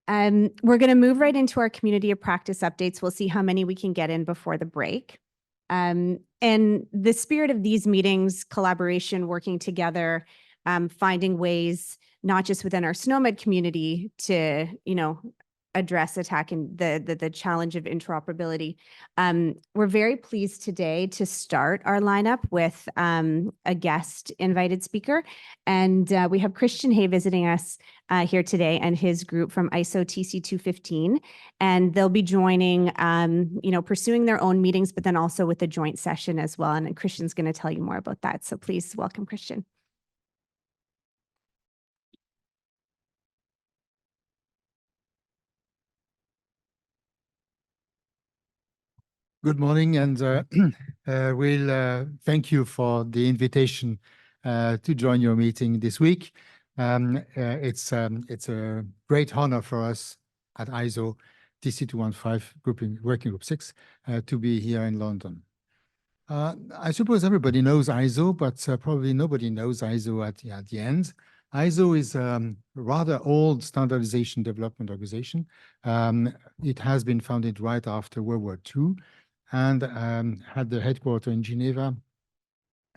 We're going to move right into our community of practice updates. We'll see how many we can get in before the break. And the spirit of these meetings, collaboration, working together, finding ways, not just within our SNOMED community to, address attacking the challenge of interoperability. We're very pleased today to start our lineup with a guest invited speaker. And we have Christian Hay visiting us here today and his group from ISO TC 215. And they'll be joining, pursuing their own meetings, but then also with a joint session as well. And Christian's going to tell you more about that. So please welcome Christian. Good morning, and we'll thank you for the invitation to join your meeting this week. It's a great honor for us at ISO TC 215 Working Group 6 to be here in London. I suppose everybody knows ISO, but probably nobody knows ISO at the end. ISO is a rather old standardization development organization. It has been founded right after World War II. And had the headquarters in Geneva,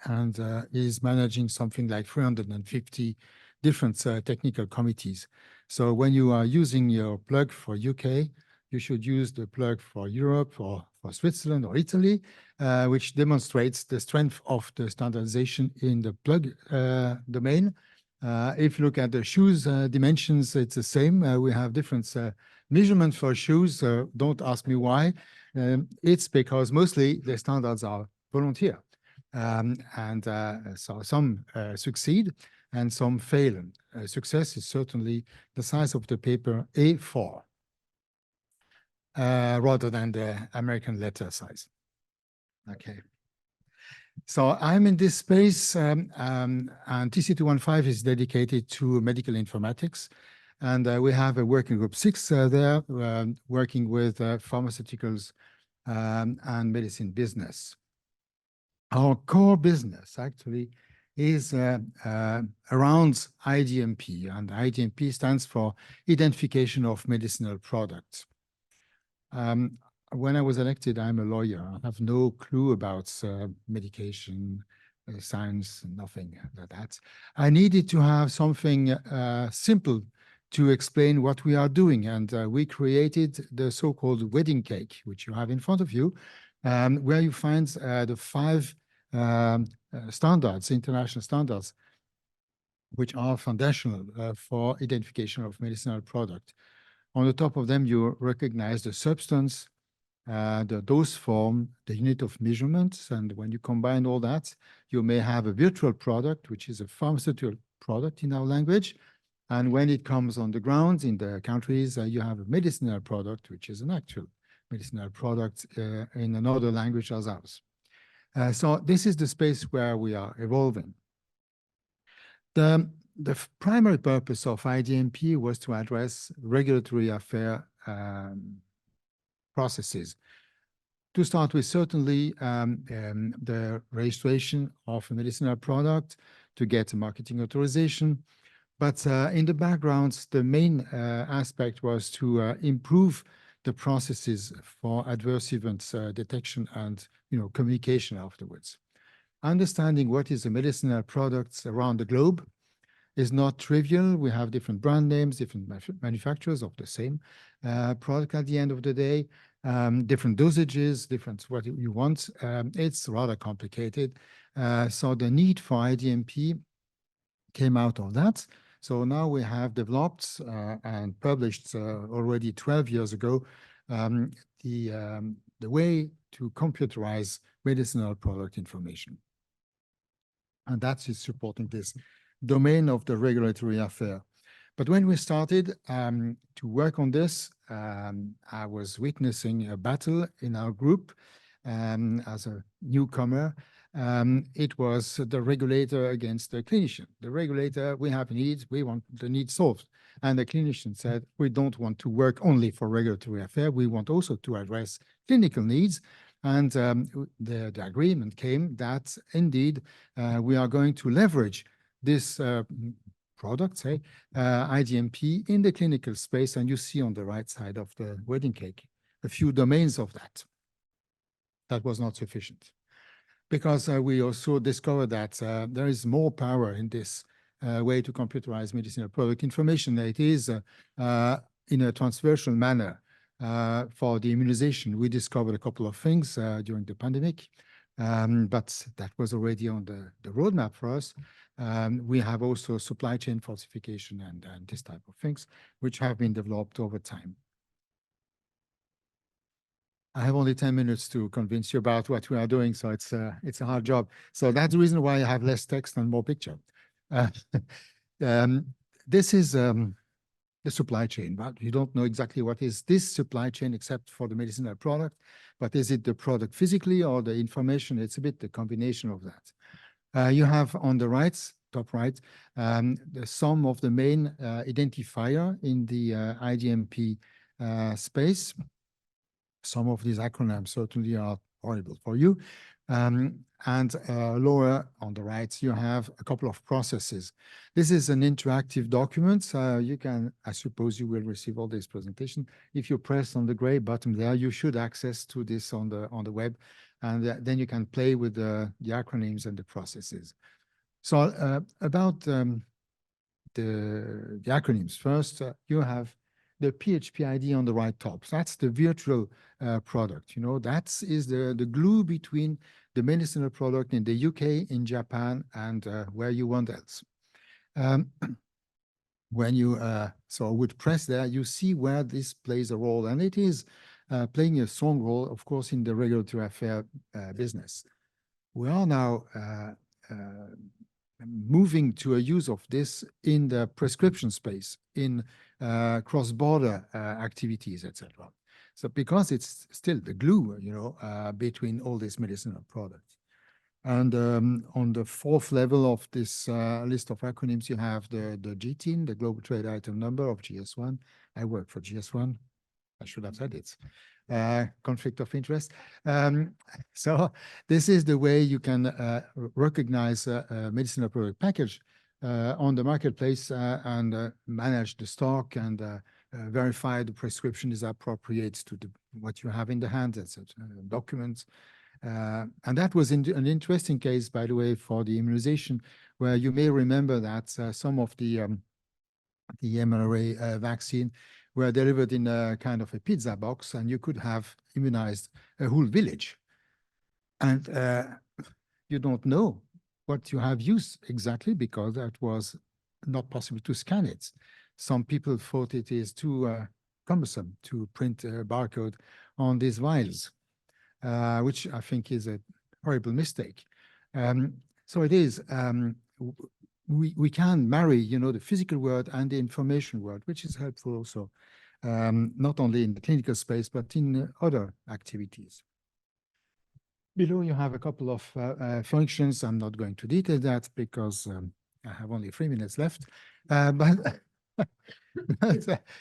and is managing something like 350 different technical committees. So when you are using your plug for UK, you should use the plug for Europe or for Switzerland or Italy, which demonstrates the strength of the standardization in the plug domain. If you look at the shoes dimensions, it's the same. We have different measurements for shoes. Don't ask me why. It's because mostly the standards are volunteer. So some succeed and some fail. Success is certainly the size of the paper A4 rather than the American letter size. Okay. So I'm in this space, and TC 215 is dedicated to medical informatics. And we have a working group 6 there, working with pharmaceuticals and medicine business. Our core business actually is around IDMP, and IDMP stands for Identification of Medicinal Products. When I was elected, I'm a lawyer. I have no clue about medication, science, nothing like that. I needed to have something simple to explain what we are doing. And we created the so-called wedding cake, which you have in front of you, where you find the 5 standards, international standards, which are foundational for identification of medicinal product. On the top of them, you recognize the substance, the dose form, the unit of measurement. And when you combine all that, you may have a virtual product, which is a pharmaceutical product in our language. And when it comes on the ground in the countries, you have a medicinal product, which is an actual medicinal product in another language as ours. So this is the space where we are evolving. The primary purpose of IDMP was to address regulatory affair processes. To start with, certainly the registration of a medicinal product to get a marketing authorization. But in the background, the main aspect was to improve the processes for adverse events detection and communication afterwards. Understanding what is a medicinal products around the globe is not trivial. We have different brand names, different manufacturers of the same product at the end of the day, different dosages, different what you want. It's rather complicated. So the need for IDMP came out of that. So now we have developed and published already 12 years ago the way to computerize medicinal product information. And that is supporting this domain of the regulatory affair. But when we started to work on this, I was witnessing a battle in our group as a newcomer. It was the regulator against the clinician. The regulator, we have needs, we want the needs solved. And the clinician said, we don't want to work only for regulatory affair, we want also to address clinical needs. And the agreement came that indeed we are going to leverage this product, say, IDMP in the clinical space, and you see on the right side of the wedding cake a few domains of that. That was not sufficient, because we also discovered that there is more power in this way to computerize medicinal product information. It is in a transversal manner for the immunization. We discovered a couple of things during the pandemic, but that was already on the roadmap for us. We have also supply chain falsification and this type of things, which have been developed over time. I have only 10 minutes to convince you about what we are doing, so it's a hard job. So that's the reason why I have less text and more picture. This is the supply chain, but you don't know exactly what is this supply chain except for the medicinal product. But is it the product physically or the information? It's a bit the combination of that. You have on the right, top right, the sum of the main identifier in the IDMP space. Some of these acronyms certainly are horrible for you. And lower on the right, you have a couple of processes. This is an interactive document. You can, I suppose you will receive all this presentation. If you press on the gray button there, you should access to this on the web. And then you can play with the acronyms and the processes. So about the acronyms. First, you have the PHP ID on the right top. So that's the virtual product. You know, that is the glue between the medicinal product in the UK, in Japan, and where you want else. When you would press there, you see where this plays a role, and it is playing a strong role, of course, in the regulatory affair business. We are now moving to a use of this in the prescription space, in cross-border activities, etc. So because it's still the glue, you know, between all these medicinal products. And on the fourth level of this list of acronyms, you have the GTIN, the Global Trade Item Number of GS1. I work for GS1. I should have said it. Conflict of interest. So this is the way you can recognize a medicinal product package on the marketplace and manage the stock and verify the prescription is appropriate to what you have in the hand, etc. Documents. And that was an interesting case, by the way, for the immunization, where you may remember that some of the mRNA vaccine were delivered in a kind of a pizza box, and you could have immunized a whole village. And you don't know what you have used exactly because that was not possible to scan it. Some people thought it is too cumbersome to print a barcode on these vials, which I think is a horrible mistake. So it is, we can marry, you know, the physical world and the information world, which is helpful also, not only in the clinical space, but in other activities. Below, you have a couple of functions. I'm not going to detail that because I have only 3 minutes left. But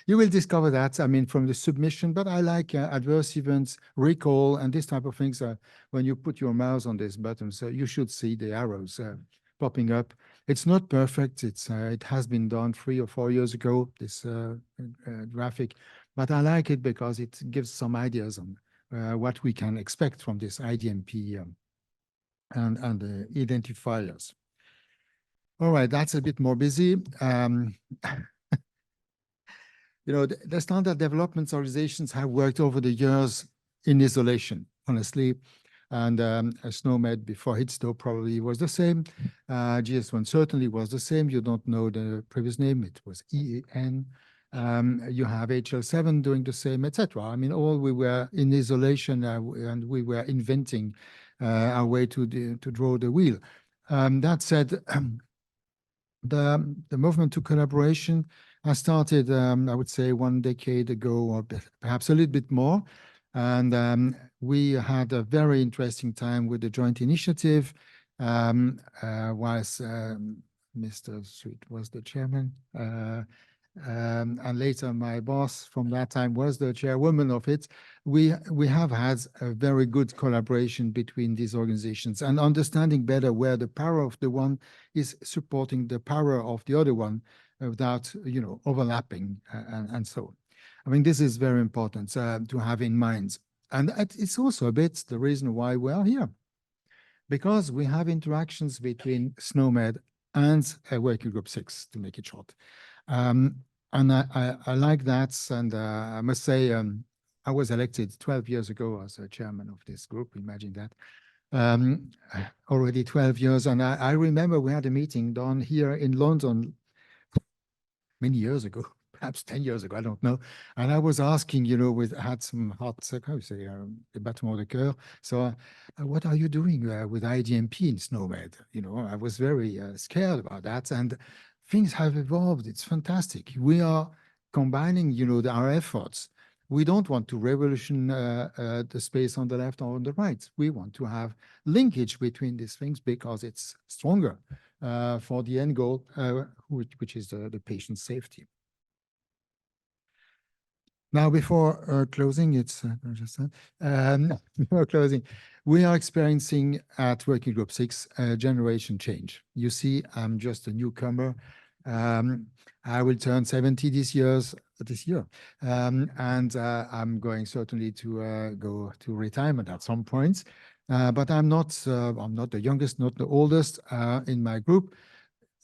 you will discover that, I mean, from the submission, but I like adverse events, recall, and this type of things. When you put your mouse on this button, so you should see the arrows popping up. It's not perfect. It has been done 3 or 4 years ago, this graphic, but I like it because it gives some ideas on what we can expect from this IDMP and the identifiers. All right, that's a bit more busy. You know, the standard development organizations have worked over the years in isolation, honestly. And SNOMED before Hitsto probably was the same. GS1 certainly was the same. You don't know the previous name. It was EAN. You have HL7 doing the same, etc. I mean, all we were in isolation and we were inventing our way to draw the wheel. That said, the movement to collaboration has started, I would say, 1 decade ago, or perhaps a little bit more. And we had a very interesting time with the joint initiative, whilst Mr. Sweet was the chairman. and later my boss from that time was the chairwoman of it. We have had a very good collaboration between these organizations and understanding better where the power of the one is supporting the power of the other one without, overlapping and so on. I mean, this is very important to have in mind. And it's also a bit the reason why we are here, because we have interactions between SNOMED and Working Group 6, to make it short. And I like that. And I must say, I was elected 12 years ago as a chairman of this group. Imagine that. Already 12 years. And I remember we had a meeting down here in London many years ago, perhaps 10 years ago, I don't know. And I was asking, had some hot, how you say, battement de coeur. So what are you doing with IDMP in SNOMED? I was very scared about that. And things have evolved. It's fantastic. We are combining, our efforts. We don't want to revolution the space on the left or on the right. We want to have linkage between these things because it's stronger for the end goal, which is the patient safety. Now, before closing, before closing, we are experiencing at Working Group 6 a generation change. You see, I'm just a newcomer. I will turn 70 this year, and I'm going certainly to go to retirement at some point. But I'm not the youngest, not the oldest in my group.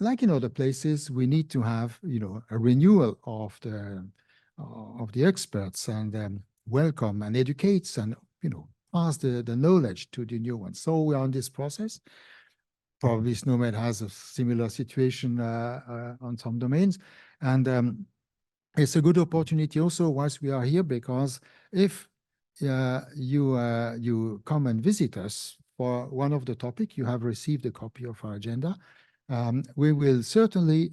Like in other places, we need to have a renewal of the experts and welcome and educate and pass the knowledge to the new ones. So we are in this process. Probably SNOMED has a similar situation on some domains, and it's a good opportunity also whilst we are here, because if you come and visit us for one of the topics, you have received a copy of our agenda. We will certainly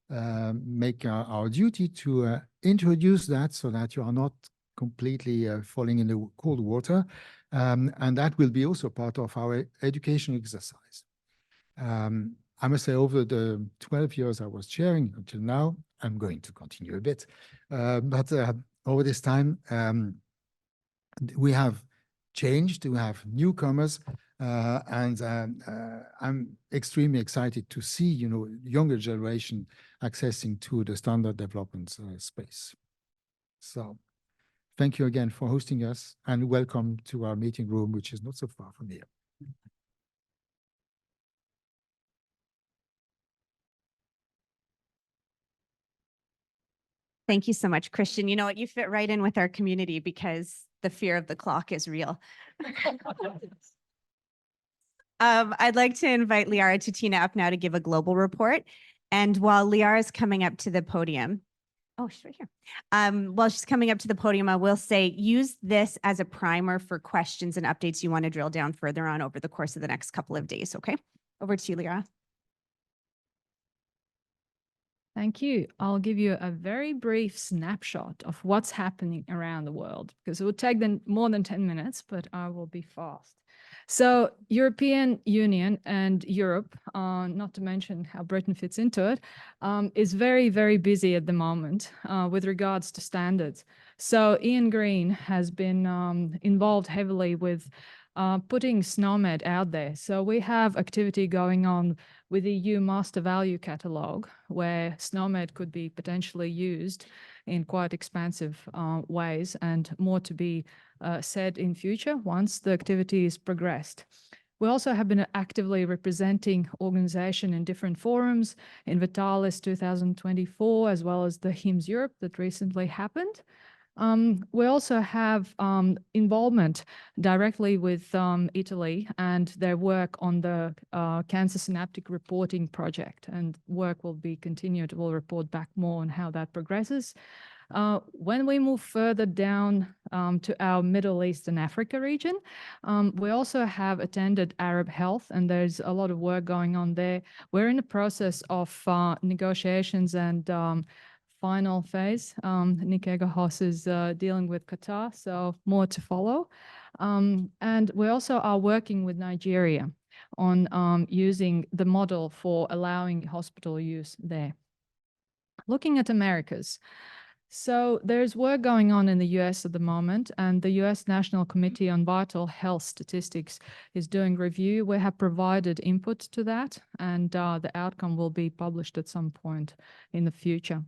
make our duty to introduce that so that you are not completely falling in the cold water. And that will be also part of our education exercise. I must say, over the 12 years I was chairing until now, I'm going to continue a bit. But over this time, we have changed, we have newcomers, and I'm extremely excited to see, younger generation accessing to the standard development space. So thank you again for hosting us, and welcome to our meeting room, which is not so far from here. Thank you so much, Christian. You know what? You fit right in with our community because the fear of the clock is real. I'd like to invite Liara Tutina up now to give a global report. And while Liara is coming up to the podium, oh, she's right here. While she's coming up to the podium, I will say, use this as a primer for questions and updates you want to drill down further on over the course of the next couple of days, okay? Over to you, Liara. Thank you. I'll give you a very brief snapshot of what's happening around the world, because it would take them more than 10 minutes, but I will be fast. So European Union and Europe, not to mention how Britain fits into it, is very, very busy at the moment with regards to standards. So Ian Green has been involved heavily with putting SNOMED out there. So we have activity going on with the EU Master Value Catalogue, where SNOMED could be potentially used in quite expansive ways, and more to be said in future once the activity is progressed. We also have been actively representing organization in different forums, in Vitalis 2024, as well as the HIMSS Europe that recently happened. We also have involvement directly with Italy and their work on the cancer synaptic reporting project, and work will be continued. We'll report back more on how that progresses. When we move further down to our Middle East and Africa region, we also have attended Arab Health, and there's a lot of work going on there. We're in the process of negotiations and final phase. Nick Egerhos is dealing with Qatar, so more to follow. And we also are working with Nigeria on using the model for allowing hospital use there. Looking at Americas. So there's work going on in the US at the moment, and the US National Committee on Vital Health Statistics is doing review. We have provided input to that, and the outcome will be published at some point in the future.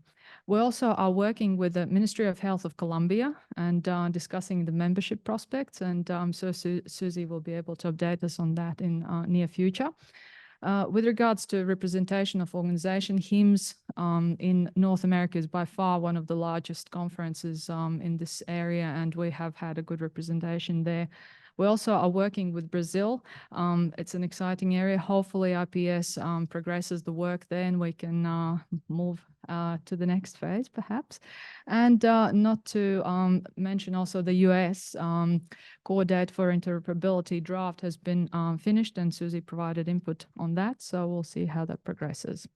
We also are working with the Ministry of Health of Colombia and discussing the membership prospects, and so Susie will be able to update us on that in near future. With regards to representation of organization, HIMSS in North America is by far one of the largest conferences in this area, and we have had a good representation there. We also are working with Brazil. It's an exciting area. Hopefully IPS progresses the work there and we can move to the next phase perhaps. And not to mention also the US core date for interoperability draft has been finished, and Susie provided input on that. So we'll see how that progresses.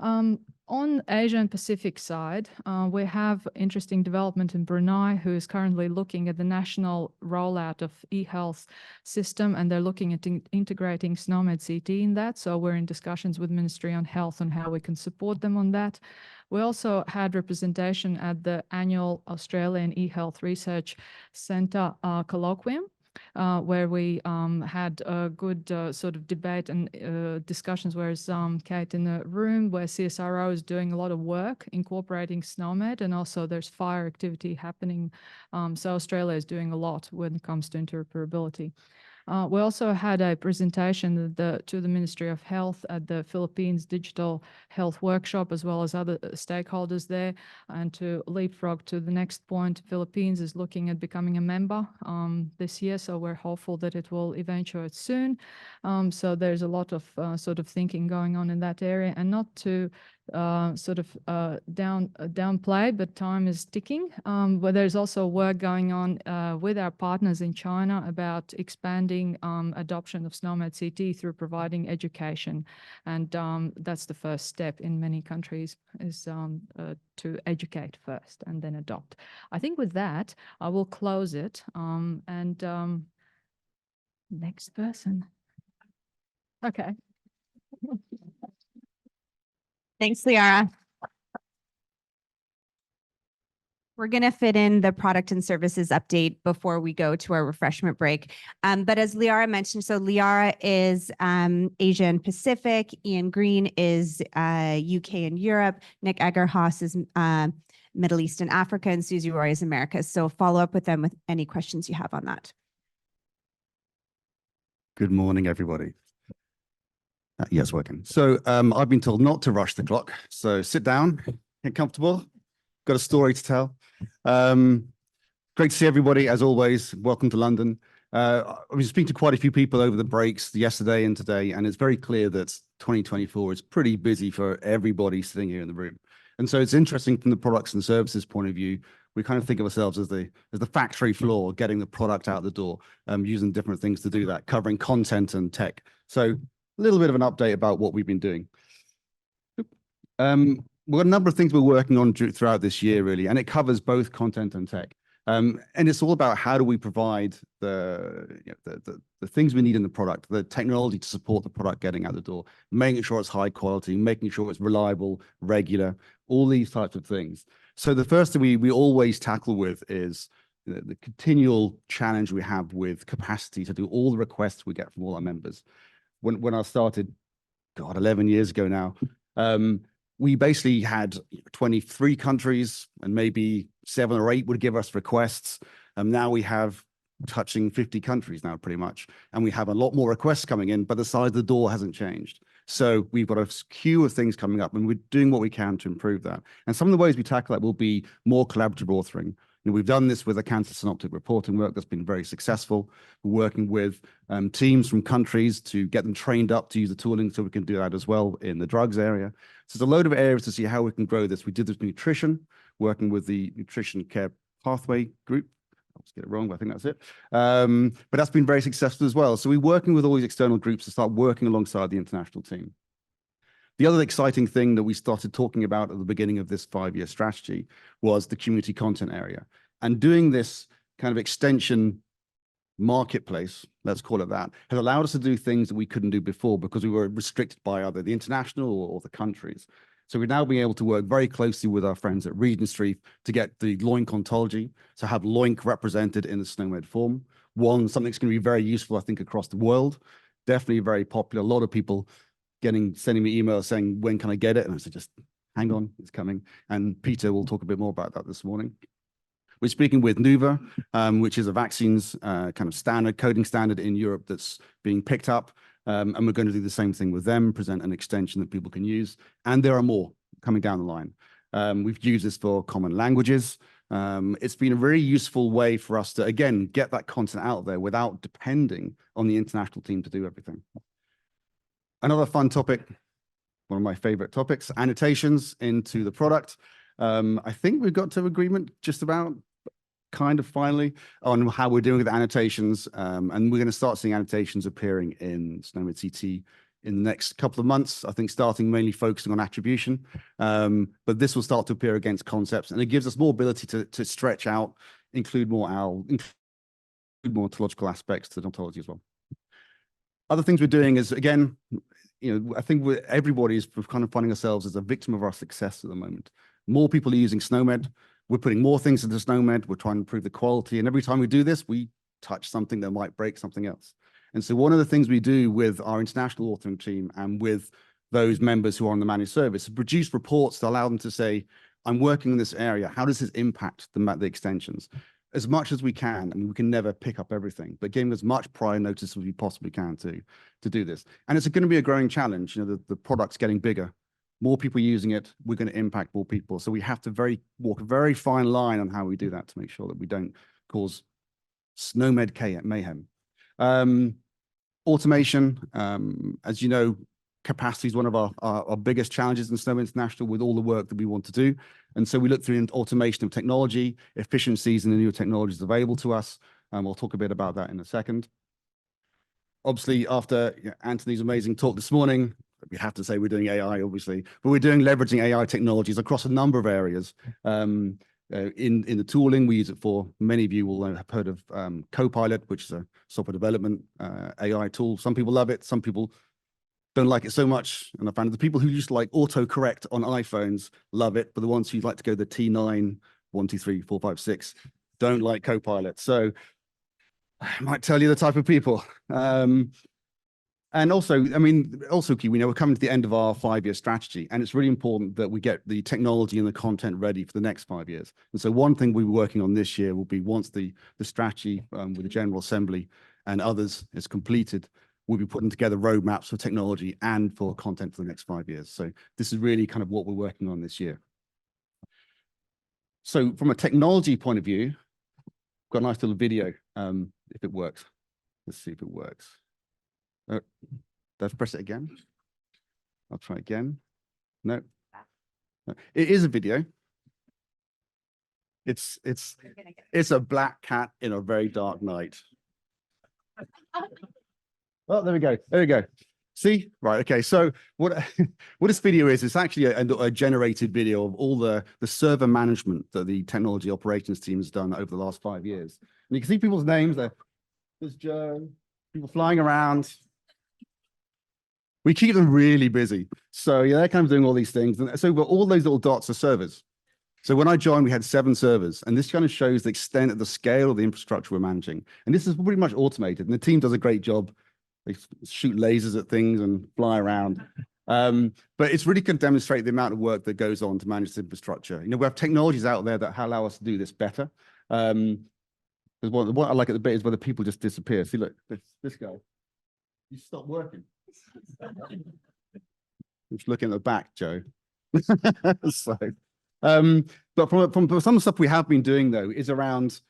On Asia and Pacific side, we have interesting development in Brunei, who is currently looking at the national rollout of e-health system, and they're looking at integrating SNOMED CT in that. So we're in discussions with Ministry on Health on how we can support them on that. We also had representation at the annual Australian e-health research centre colloquium, where we had a good sort of debate and discussions, whereas Kate in the room, where CSIRO is doing a lot of work incorporating SNOMED, and also there's fire activity happening. So Australia is doing a lot when it comes to interoperability. We also had a presentation to the Ministry of Health at the Philippines Digital Health Workshop, as well as other stakeholders there. And to leapfrog to the next point, Philippines is looking at becoming a member this year, so we're hopeful that it will eventuate soon. So there's a lot of sort of thinking going on in that area, and not to downplay, but time is ticking. But there's also work going on with our partners in China about expanding adoption of SNOMED CT through providing education. And that's the first step in many countries, is to educate first and then adopt. I think with that, I will close it. Next person. Okay. Thanks, Liara. We're going to fit in the product and services update before we go to our refreshment break. But as Liara mentioned, so Liara is Asia and Pacific, Ian Green is UK and Europe, Nick Egerhaus is Middle East and Africa, and Susie Roy is America. So follow up with them with any questions you have on that. Good morning, everybody. Yes, working. So I've been told not to rush the clock. So sit down, get comfortable. Got a story to tell. Great to see everybody, as always. Welcome to London. I've been speaking to quite a few people over the breaks yesterday and today, and it's very clear that 2024 is pretty busy for everybody sitting here in the room. And so it's interesting from the products and services point of view. We kind of think of ourselves as the factory floor, getting the product out the door, using different things to do that, covering content and tech. So a little bit of an update about what we've been doing. We've got a number of things we're working on throughout this year, really, and it covers both content and tech. And it's all about how do we provide the things we need in the product, the technology to support the product getting out the door, making sure it's high quality, making sure it's reliable, regular, all these types of things. So the first thing we always tackle with is the continual challenge we have with capacity to do all the requests we get from all our members. When I started, 11 years ago now, we basically had 23 countries, and maybe 7 or 8 would give us requests. Now we have touching 50 countries now, pretty much. And we have a lot more requests coming in, but the size of the door hasn't changed. So we've got a queue of things coming up, and we're doing what we can to improve that. And some of the ways we tackle that will be more collaborative authoring. We've done this with the cancer synoptic reporting work that's been very successful. We're working with teams from countries to get them trained up to use the tooling, so we can do that as well in the drugs area. So there's a load of areas to see how we can grow this. We did this with nutrition, working with the Nutrition Care Pathway Group. I'll just get it wrong, but I think that's it. But that's been very successful as well. So we're working with all these external groups to start working alongside the international team. The other exciting thing that we started talking about at the beginning of this 5-year strategy was the community content area. And doing this kind of extension marketplace, let's call it that, has allowed us to do things that we couldn't do before because we were restricted by either the international or the countries. So we're now being able to work very closely with our friends at Regentry to get the LOINC ontology, to have LOINC represented in the SNOMED form. Something that's going to be very useful, I think, across the world. Definitely very popular. A lot of people sending me emails saying, when can I get it? And I said, just hang on, it's coming. And Peter will talk a bit more about that this morning. We're speaking with NUVA, which is a vaccines kind of standard, coding standard in Europe that's being picked up. And we're going to do the same thing with them, present an extension that people can use. And there are more coming down the line. We've used this for common languages. It's been a very useful way for us to, again, get that content out there without depending on the international team to do everything. Another fun topic, one of my favorite topics, annotations into the product. I think we've got to agreement just about kind of finally on how we're doing with the annotations. And we're going to start seeing annotations appearing in SNOMED CT in the next couple of months, I think starting mainly focusing on attribution. But this will start to appear against concepts, and it gives us more ability to stretch out, include more ontological aspects to the ontology as well. Other things we're doing is, again, I think everybody is kind of finding ourselves as a victim of our success at the moment. More people are using SNOMED. We're putting more things into SNOMED. We're trying to improve the quality. And every time we do this, we touch something that might break something else. And so one of the things we do with our international authoring team and with those members who are on the managed service is produce reports to allow them to say, I'm working in this area. How does this impact the extensions? As much as we can. I mean, we can never pick up everything, but giving as much prior notice as we possibly can to do this. And it's going to be a growing challenge. The product's getting bigger. More people using it, we're going to impact more people. So we have to walk a very fine line on how we do that to make sure that we don't cause SNOMED mayhem. Automation, as you know, capacity is one of our biggest challenges in SNOMED International with all the work that we want to do. And so we look through automation of technology, efficiencies in the new technologies available to us. We'll talk a bit about that in a second. Obviously, after Anthony's amazing talk this morning, we have to say we're doing AI, obviously, but we're doing leveraging AI technologies across a number of areas. In the tooling, we use it for, many of you will have heard of Copilot, which is a software development AI tool. Some people love it, some people don't like it so much. And I found the people who used to like autocorrect on iPhones love it, but the ones who like to go the T9, 1, 2, 3, 4, 5, 6, don't like Copilot. So I might tell you the type of people. And also, I mean, also key, we know we're coming to the end of our 5-year strategy, and it's really important that we get the technology and the content ready for the next 5 years. And so one thing we're working on this year will be once the strategy with the General Assembly and others is completed, we'll be putting together roadmaps for technology and for content for the next 5 years. So this is really kind of what we're working on this year. So from a technology point of view, got a nice little video, if it works. Let's see if it works. Let's press it again. I'll try again. No. It is a video. It's a black cat in a very dark night. Oh, there we go. There we go. See? Right. Okay. So what this video is, it's actually a generated video of all the server management that the technology operations team has done over the last 5 years. And you can see people's names there. There's Joe, people flying around. We keep them really busy. So yeah, they're kind of doing all these things. And so but all those little dots are servers. So when I joined, we had 7 servers. And this kind of shows the extent of the scale of the infrastructure we're managing. And this is pretty much automated. And the team does a great job. They shoot lasers at things and fly around. But it's really going to demonstrate the amount of work that goes on to manage this infrastructure. We have technologies out there that allow us to do this better. What I like at the bit is where the people just disappear. See, look, this guy, you stop working. Just looking at the back, Joe. So, but from some stuff we have been doing though is around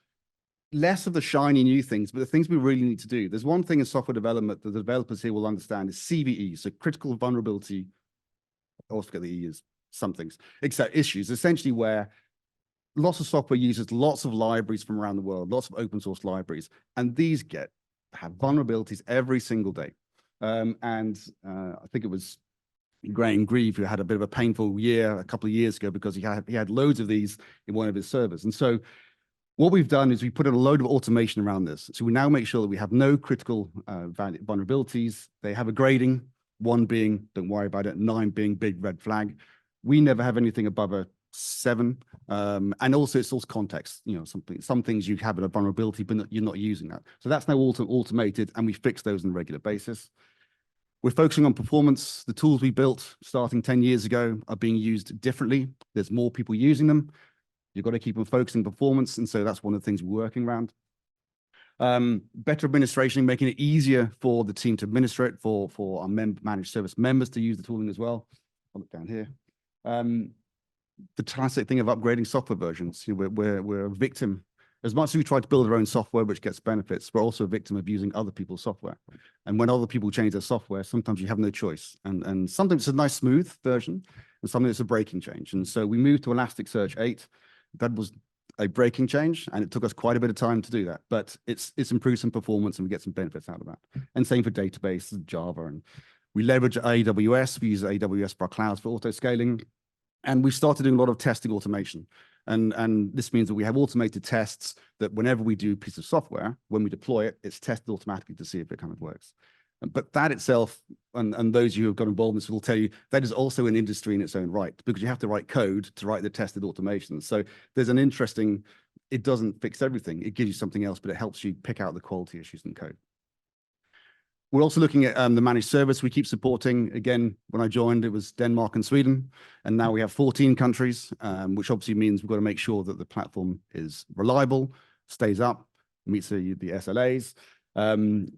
less of the shiny new things, but the things we really need to do. There's one thing in software development that the developers here will understand is CVE, so critical vulnerability. I always forget the E is some things, except issues, essentially where lots of software uses lots of libraries from around the world, lots of open source libraries, and these have vulnerabilities every single day. I think it was Graham Grieve who had a bit of a painful year a couple of years ago because he had loads of these in one of his servers. And so what we've done is we put in a load of automation around this. So we now make sure that we have no critical vulnerabilities. They have a grading, 1 being, don't worry about it, 9 being big red flag. We never have anything above a 7. And also it's also context, you know, some things you have in a vulnerability, but you're not using that. So that's now automated, and we fix those on a regular basis. We're focusing on performance. The tools we built starting 10 years ago are being used differently. There's more people using them. You've got to keep on focusing performance. And so that's one of the things we're working around. Better administration, making it easier for the team to administer it, for our managed service members to use the tooling as well. I'll look down here. The classic thing of upgrading software versions. You know, we're a victim. As much as we try to build our own software, which gets benefits, we're also a victim of using other people's software. And when other people change their software, sometimes you have no choice. And sometimes it's a nice, smooth version, and sometimes it's a breaking change. And so we moved to Elasticsearch 8. That was a breaking change, and it took us quite a bit of time to do that. But it's improved some performance, and we get some benefits out of that. And same for database, Java. And we leverage AWS. We use AWS for our clouds for auto-scaling. And we've started doing a lot of testing automation. And this means that we have automated tests that whenever we do a piece of software, when we deploy it, it's tested automatically to see if it kind of works. But that itself, and those of you who have got involved in this will tell you, that is also an industry in its own right, because you have to write code to write the tested automation. So there's an interesting, it doesn't fix everything. It gives you something else, but it helps you pick out the quality issues in code. We're also looking at the managed service we keep supporting. Again, when I joined, it was Denmark and Sweden, and now we have 14 countries, which obviously means we've got to make sure that the platform is reliable, stays up, meets the SLAs.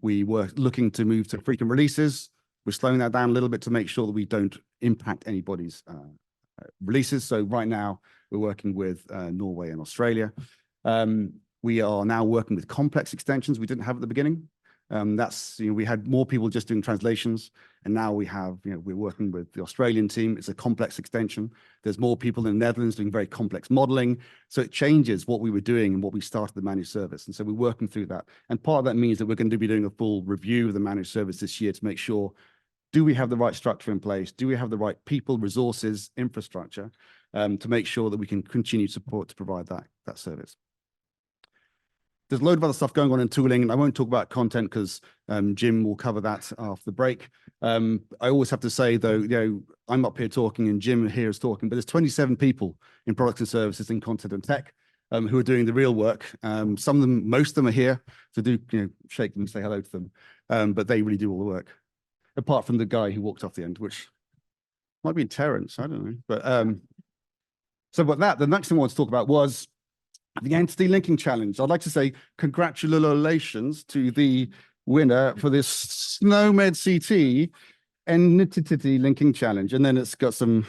We were looking to move to frequent releases. We're slowing that down a little bit to make sure that we don't impact anybody's releases. So right now, we're working with Norway and Australia. We are now working with complex extensions we didn't have at the beginning. That's, you know, we had more people just doing translations, and now we have, you know, we're working with the Australian team. It's a complex extension. There's more people in the Netherlands doing very complex modeling. So it changes what we were doing and what we started the managed service. And so we're working through that. And part of that means that we're going to be doing a full review of the managed service this year to make sure, do we have the right structure in place? Do we have the right people, resources, infrastructure to make sure that we can continue support to provide that service? There's a load of other stuff going on in tooling, and I won't talk about content because Jim will cover that after the break. I always have to say, though, you know, I'm up here talking and Jim here is talking, but there's 27 people in products and services in content and tech who are doing the real work. Some of them, most of them are here, so do, you know, shake them and say hello to them. But they really do all the work, apart from the guy who walked off the end, which might be Terrence, I don't know. But so the next thing I want to talk about was the Entity Linking Challenge. I'd like to say congratulations to the winner for this SNOMED CT Entity Linking Challenge. And then it's got some,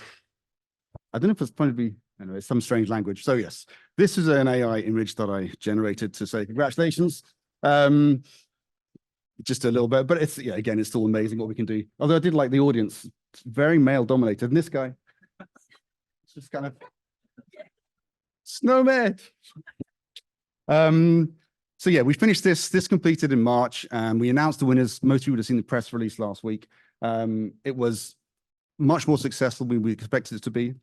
I don't know if it's going to be, anyway, some strange language. So yes, this is an AI image that I generated to say congratulations. Just a little bit, but it's, yeah, again, it's still amazing what we can do. Although I did like the audience, it's very male dominated. And this guy, it's just kind of, SNOMED. So yeah, we finished this completed in March, and we announced the winners. Most of you would have seen the press release last week. It was much more successful than we expected it to be.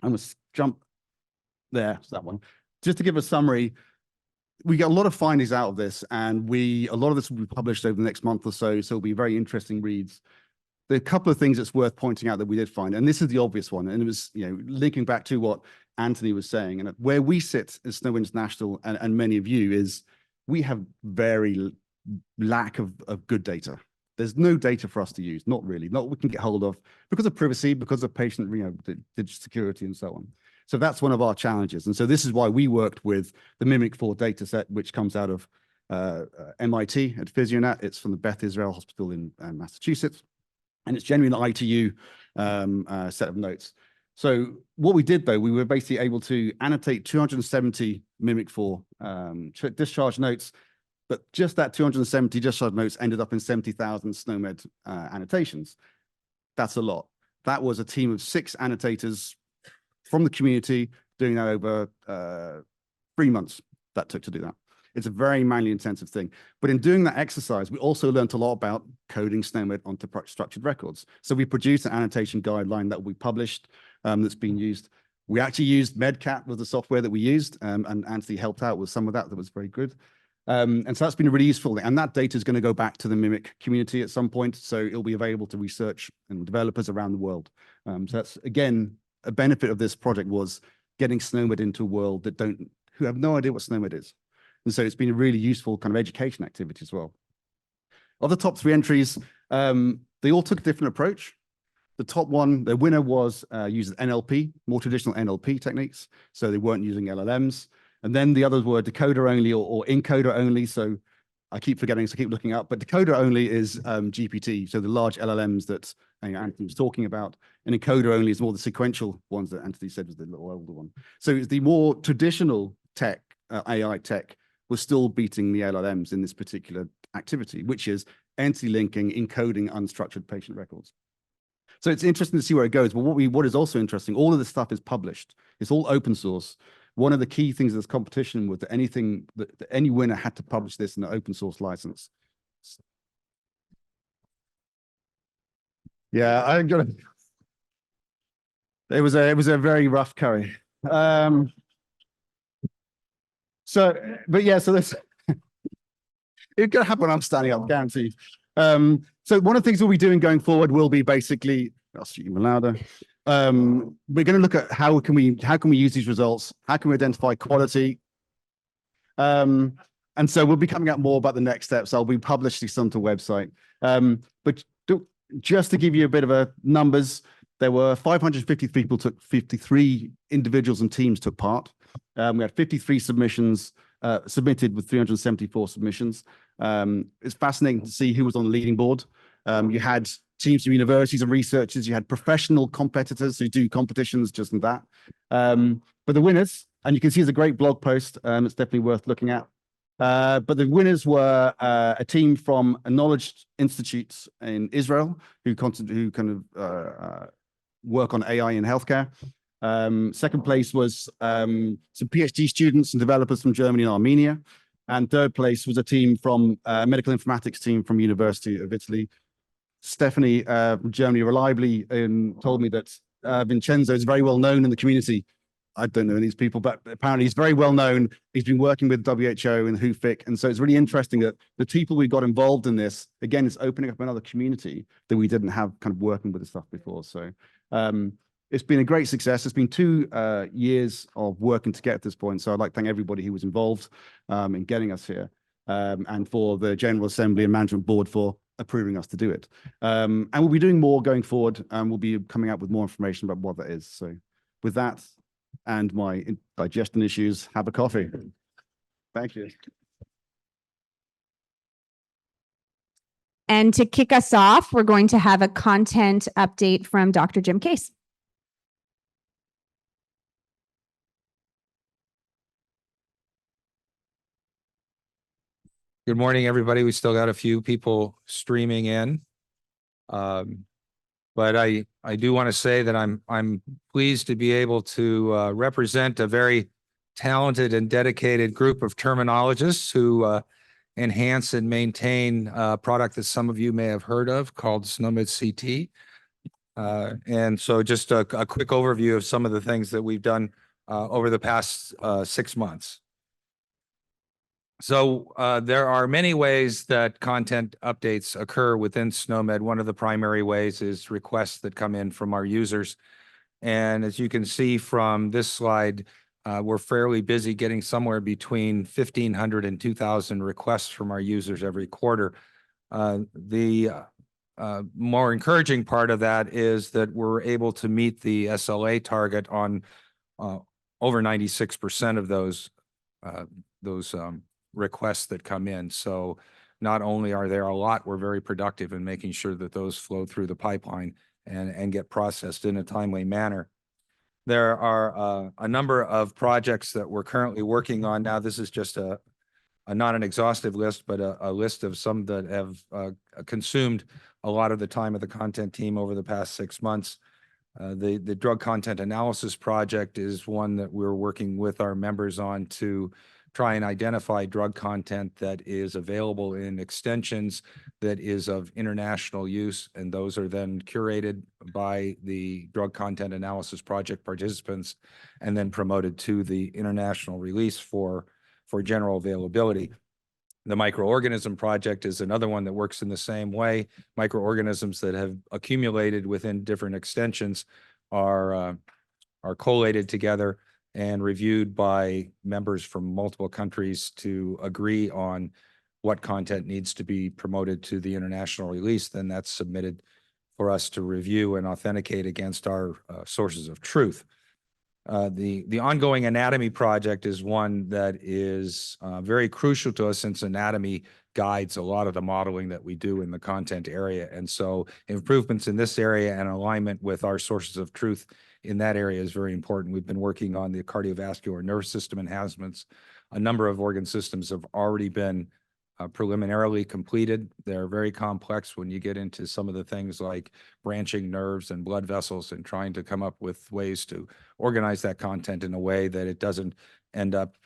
I'm gonna jump there, so that one. Just to give a summary, we got a lot of findings out of this, and a lot of this will be published over the next month or so, so it'll be very interesting reads. There are a couple of things that's worth pointing out that we did find, and this is the obvious one, and it was, you know, linking back to what Anthony was saying, and where we sit as SNOMED International and many of you is we have very lack of good data. There's no data for us to use, not really, not what we can get hold of because of privacy, because of patient, you know, digital security and so on. So that's one of our challenges. And so this is why we worked with the Mimic 4 data set, which comes out of MIT at PhysioNet. It's from the Beth Israel Hospital in Massachusetts. And it's generally an ITU set of notes. So what we did, though, we were basically able to annotate 270 Mimic 4 discharge notes, but just that 270 discharge notes ended up in 70,000 SNOMED annotations. That's a lot. That was a team of 6 annotators from the community doing that over 3 months that took to do that. It's a very manually intensive thing. But in doing that exercise, we also learned a lot about coding SNOMED onto structured records. So we produced an annotation guideline that we published that's been used. We actually used Medcat was the software that we used, and Anthony helped out with some of that. That was very good. And so that's been a really useful thing. And that data is going to go back to the Mimic community at some point. So it'll be available to research and developers around the world. So that's, again, a benefit of this project was getting SNOMED into a world who have no idea what SNOMED is. And so it's been a really useful kind of education activity as well. Of the top 3 entries, they all took a different approach. The top one, the winner was using NLP, more traditional NLP techniques. So they weren't using LLMs. And then the others were decoder only or encoder only. So I keep forgetting, so I keep looking up. But decoder only is GPT, so the large LLMs that Anthony was talking about. And encoder only is more the sequential ones that Anthony said was the little older one. So it's the more traditional tech, AI tech, was still beating the LLMs in this particular activity, which is entity linking, encoding unstructured patient records. So it's interesting to see where it goes. But what is also interesting, all of this stuff is published. It's all open source. One of the key things of this competition was that any winner had to publish this in an open source license. Yeah, I'm gonna. It was a very rough curry. But yeah, so this it's gonna happen when I'm standing up, guaranteed. So one of the things we'll be doing going forward will be basically, I'll speak even louder. We're going to look at how can we use these results? How can we identify quality? And so we'll be coming out more about the next steps. I'll be publishing some to the website. But just to give you a bit of a numbers, there were 550 people 53 individuals and teams took part. We had 53 submissions submitted with 374 submissions. It's fascinating to see who was on the leading board. You had teams from universities and researchers. You had professional competitors who do competitions just in that. But the winners, and you can see there's a great blog post. It's definitely worth looking at. But the winners were a team from knowledge institutes in Israel who kind of work on AI in healthcare. Second place was some PhD students and developers from Germany and Armenia. And third place was a team from medical informatics team from University of Italy. Stephanie from Germany reliably told me that Vincenzo is very well known in the community. I don't know these people, but apparently he's very well known. He's been working with WHO and HUFIC. And so it's really interesting that the people we got involved in this, again, it's opening up another community that we didn't have kind of working with this stuff before. So it's been a great success. It's been 2 years of working to get to this point. So I'd like to thank everybody who was involved in getting us here and for the General Assembly and Management Board for approving us to do it. And we'll be doing more going forward, and we'll be coming up with more information about what that is. So with that and my digestion issues, have a coffee. Thank you. And to kick us off, we're going to have a content update from Dr. Jim Case. Good morning, everybody. We still got a few people streaming in. But I do want to say that I'm pleased to be able to represent a very talented and dedicated group of terminologists who enhance and maintain a product that some of you may have heard of called SNOMED CT. And so just a quick overview of some of the things that we've done over the past 6 months. So there are many ways that content updates occur within SNOMED. One of the primary ways is requests that come in from our users. And as you can see from this slide, we're fairly busy getting somewhere between 1,500 and 2,000 requests from our users every quarter. The more encouraging part of that is that we're able to meet the SLA target on over 96% of those requests that come in. So not only are there a lot, we're very productive in making sure that those flow through the pipeline and get processed in a timely manner. There are a number of projects that we're currently working on now. This is just not an exhaustive list, but a list of some that have consumed a lot of the time of the content team over the past 6 months. The drug content analysis project is one that we're working with our members on to try and identify drug content that is available in extensions that is of international use, and those are then curated by the drug content analysis project participants and then promoted to the international release for general availability. The microorganism project is another one that works in the same way. Microorganisms that have accumulated within different extensions are are collated together and reviewed by members from multiple countries to agree on what content needs to be promoted to the international release. Then that's submitted for us to review and authenticate against our sources of truth. The ongoing anatomy project is one that is very crucial to us, since anatomy guides a lot of the modeling that we do in the content area. And so improvements in this area and alignment with our sources of truth in that area is very important. We've been working on the cardiovascular nerve system enhancements. A number of organ systems have already been preliminarily completed. They're very complex when you get into some of the things like branching nerves and blood vessels, and trying to come up with ways to organize that content in a way that it doesn't end up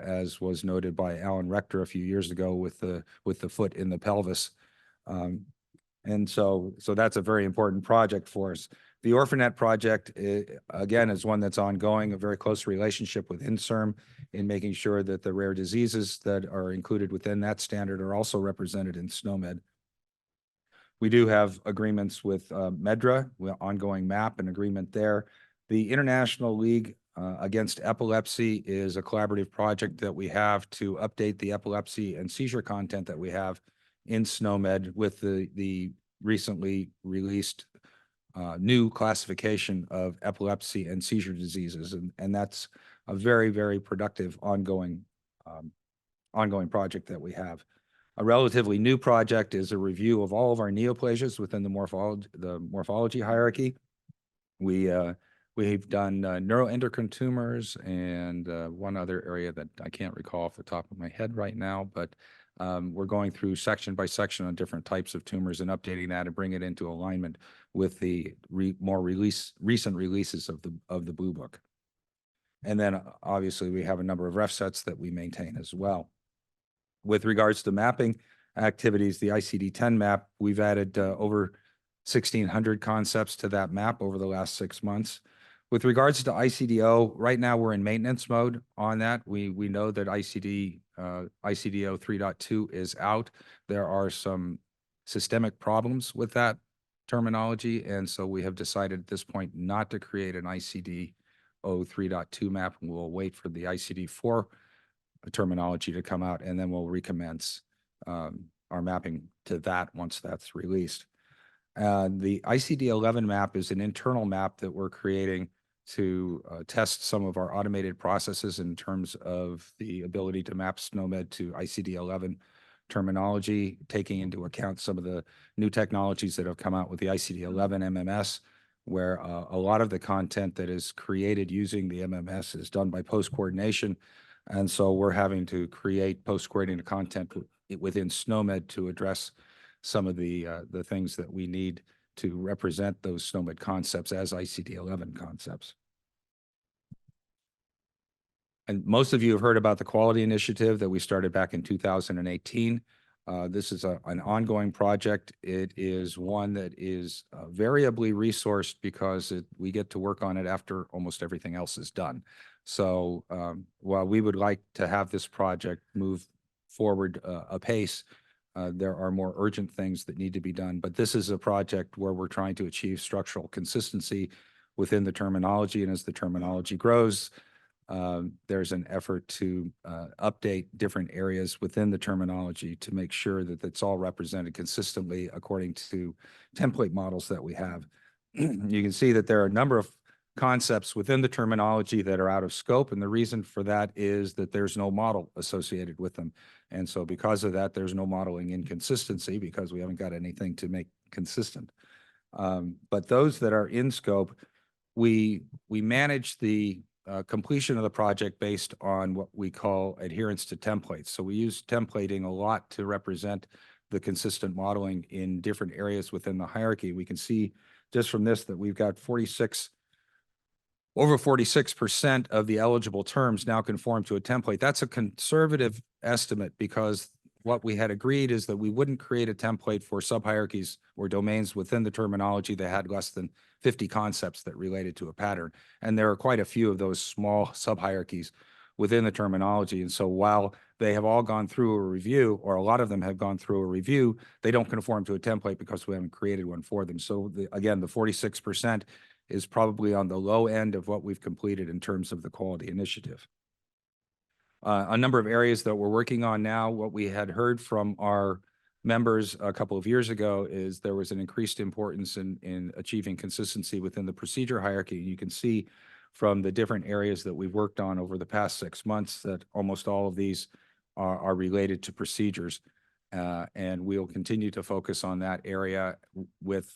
as was noted by Alan Rector a few years ago with the foot in the pelvis. And so that's a very important project for us. The Orphanet project, again, is one that's ongoing, a very close relationship with INSERM in making sure that the rare diseases that are included within that standard are also represented in SNOMED. We do have agreements with MEDRA, ongoing MAP and agreement there. The International League Against Epilepsy is a collaborative project that we have to update the epilepsy and seizure content that we have in SNOMED with the recently released new classification of epilepsy and seizure diseases. And that's a very, very productive ongoing project that we have. A relatively new project is a review of all of our neoplasias within the morphology hierarchy. We've done neuroendocrine tumors and one other area that I can't recall off the top of my head right now, but we're going through section by section on different types of tumors and updating that and bring it into alignment with the more recent releases of the Blue Book. And then obviously we have a number of ref sets that we maintain as well. With regards to mapping activities, the ICD-10 map, we've added over 1,600 concepts to that map over the last 6 months. With regards to ICD-0, right now we're in maintenance mode on that. We know that ICD-0 3.2 is out. There are some systemic problems with that terminology, and so we have decided at this point not to create an ICD-0 3.2 map. We'll wait for the ICD-4 terminology to come out, and then we'll recommence our mapping to that once that's released. The ICD-11 map is an internal map that we're creating to test some of our automated processes in terms of the ability to map SNOMED to ICD-11 terminology, taking into account some of the new technologies that have come out with the ICD-11 MMS, where a lot of the content that is created using the MMS is done by post-coordination. And so we're having to create post-coordinated content within SNOMED to address some of the things that we need to represent those SNOMED concepts as ICD-11 concepts. And most of you have heard about the quality initiative that we started back in 2018. This is an ongoing project. It is one that is variably resourced because we get to work on it after almost everything else is done. So while we would like to have this project move forward apace, there are more urgent things that need to be done. But this is a project where we're trying to achieve structural consistency within the terminology. And as the terminology grows, there's an effort to update different areas within the terminology to make sure that it's all represented consistently according to template models that we have. You can see that there are a number of concepts within the terminology that are out of scope, and the reason for that is that there's no model associated with them. And so because of that, there's no modeling inconsistency because we haven't got anything to make consistent. But those that are in scope, we manage the completion of the project based on what we call adherence to templates. So we use templating a lot to represent the consistent modeling in different areas within the hierarchy. We can see just from this that we've got over 46% of the eligible terms now conform to a template. That's a conservative estimate because what we had agreed is that we wouldn't create a template for subhierarchies or domains within the terminology that had less than 50 concepts that related to a pattern. And there are quite a few of those small subhierarchies within the terminology. And so while they have all gone through a review, or a lot of them have gone through a review, they don't conform to a template because we haven't created one for them. So again, the 46% is probably on the low end of what we've completed in terms of the quality initiative. A number of areas that we're working on now, what we had heard from our members a couple of years ago is there was an increased importance in achieving consistency within the procedure hierarchy. You can see from the different areas that we've worked on over the past 6 months that almost all of these are related to procedures. And we'll continue to focus on that area with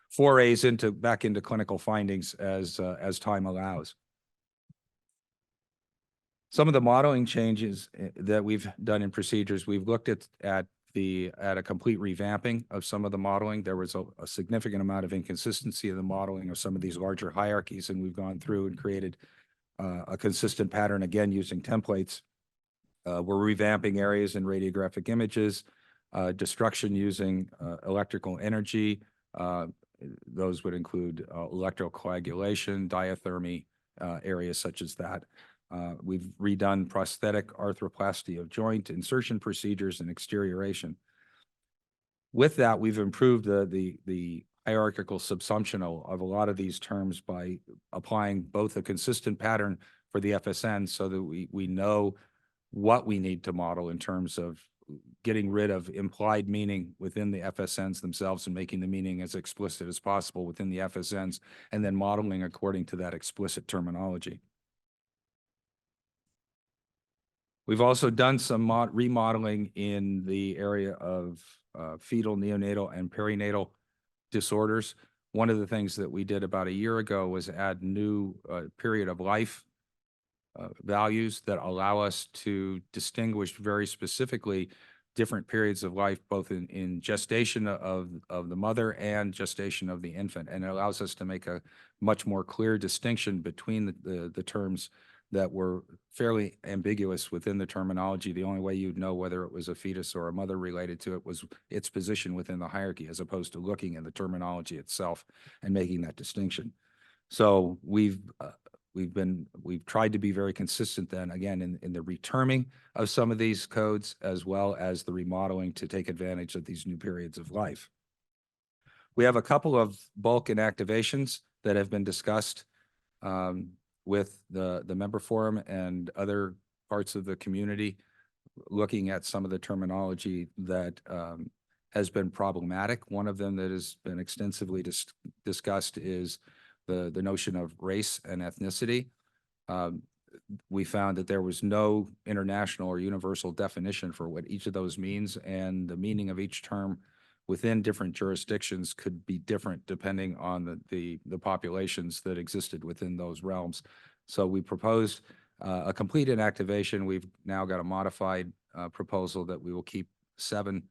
forays back into clinical findings as time allows. Some of the modeling changes that we've done in procedures, we've looked at a complete revamping of some of the modeling. There was a significant amount of inconsistency in the modeling of some of these larger hierarchies, and we've gone through and created a consistent pattern, again, using templates. We're revamping areas in radiographic images, destruction using electrical energy. Those would include electrocoagulation, diathermy, areas such as that. We've redone prosthetic arthroplasty of joint insertion procedures and exterioration. With that, we've improved the hierarchical subsumption of a lot of these terms by applying both a consistent pattern for the FSN so that we know what we need to model in terms of getting rid of implied meaning within the FSNs themselves and making the meaning as explicit as possible within the FSNs, and then modeling according to that explicit terminology. We've also done some remodeling in the area of fetal, neonatal, and perinatal disorders. One of the things that we did about a year ago was add new period of life values that allow us to distinguish very specifically different periods of life, both in gestation of the mother and gestation of the infant. And it allows us to make a much more clear distinction between the terms that were fairly ambiguous within the terminology. The only way you'd know whether it was a fetus or a mother related to it was its position within the hierarchy, as opposed to looking at the terminology itself and making that distinction. So we've tried to be very consistent then, again, in the reterming of some of these codes, as well as the remodeling to take advantage of these new periods of life. We have a couple of bulk inactivations that have been discussed with the member forum and other parts of the community, looking at some of the terminology that has been problematic. One of them that has been extensively discussed is the notion of race and ethnicity. We found that there was no international or universal definition for what each of those means, and the meaning of each term within different jurisdictions could be different depending on the populations that existed within those realms. So we proposed a complete inactivation. We've now got a modified proposal that we will keep 7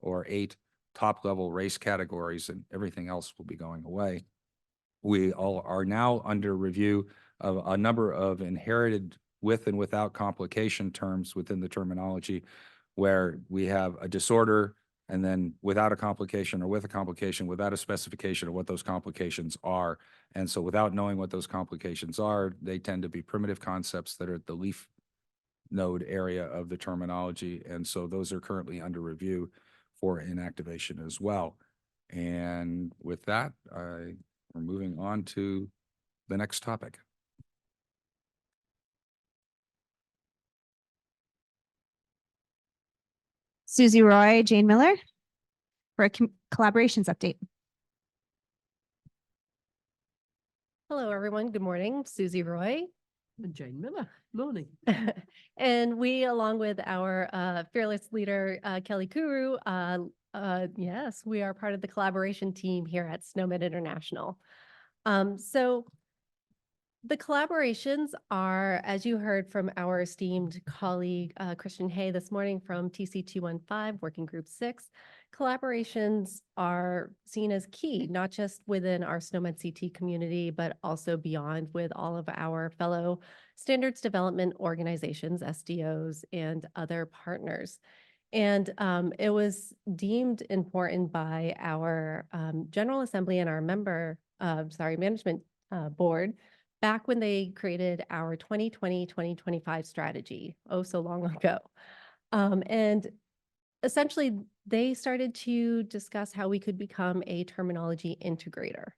or 8 top-level race categories, and everything else will be going away. We all are now under review of a number of inherited with and without complication terms within the terminology, where we have a disorder and then without a complication, or with a complication, without a specification of what those complications are. And so without knowing what those complications are, they tend to be primitive concepts that are at the leaf node area of the terminology. And so those are currently under review for inactivation as well. And with that, we're moving on to the next topic. Susie Roy, Jane Miller for a collaborations update. Hello, everyone. Good morning. Susie Roy. And Jane Miller. Morning. And we, along with our fearless leader, Kelly Kuru, yes, we are part of the collaboration team here at SNOMED International. So the collaborations are, as you heard from our esteemed colleague, Christian Hay this morning from TC215, Working Group 6, collaborations are seen as key, not just within our SNOMED CT community, but also beyond with all of our fellow standards development organizations, SDOs, and other partners. And it was deemed important by our General Assembly and our management board back when they created our 2020-2025 strategy, oh so long ago. And essentially, they started to discuss how we could become a terminology integrator.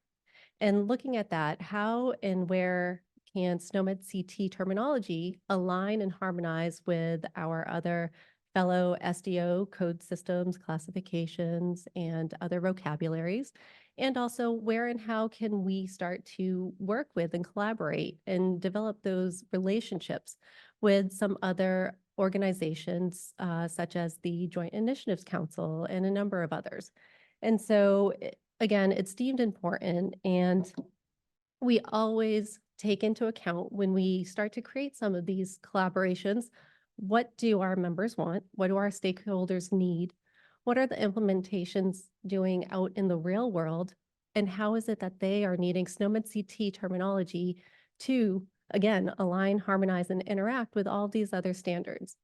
And looking at that, how and where can SNOMED CT terminology align and harmonize with our other fellow SDO code systems, classifications, and other vocabularies? And also, where and how can we start to work with and collaborate and develop those relationships with some other organizations, such as the Joint Initiatives Council and a number of others? And so, again, it's deemed important, and we always take into account when we start to create some of these collaborations, what do our members want? What do our stakeholders need? What are the implementations doing out in the real world? And how is it that they are needing SNOMED CT terminology to, again, align, harmonize, and interact with all these other standards?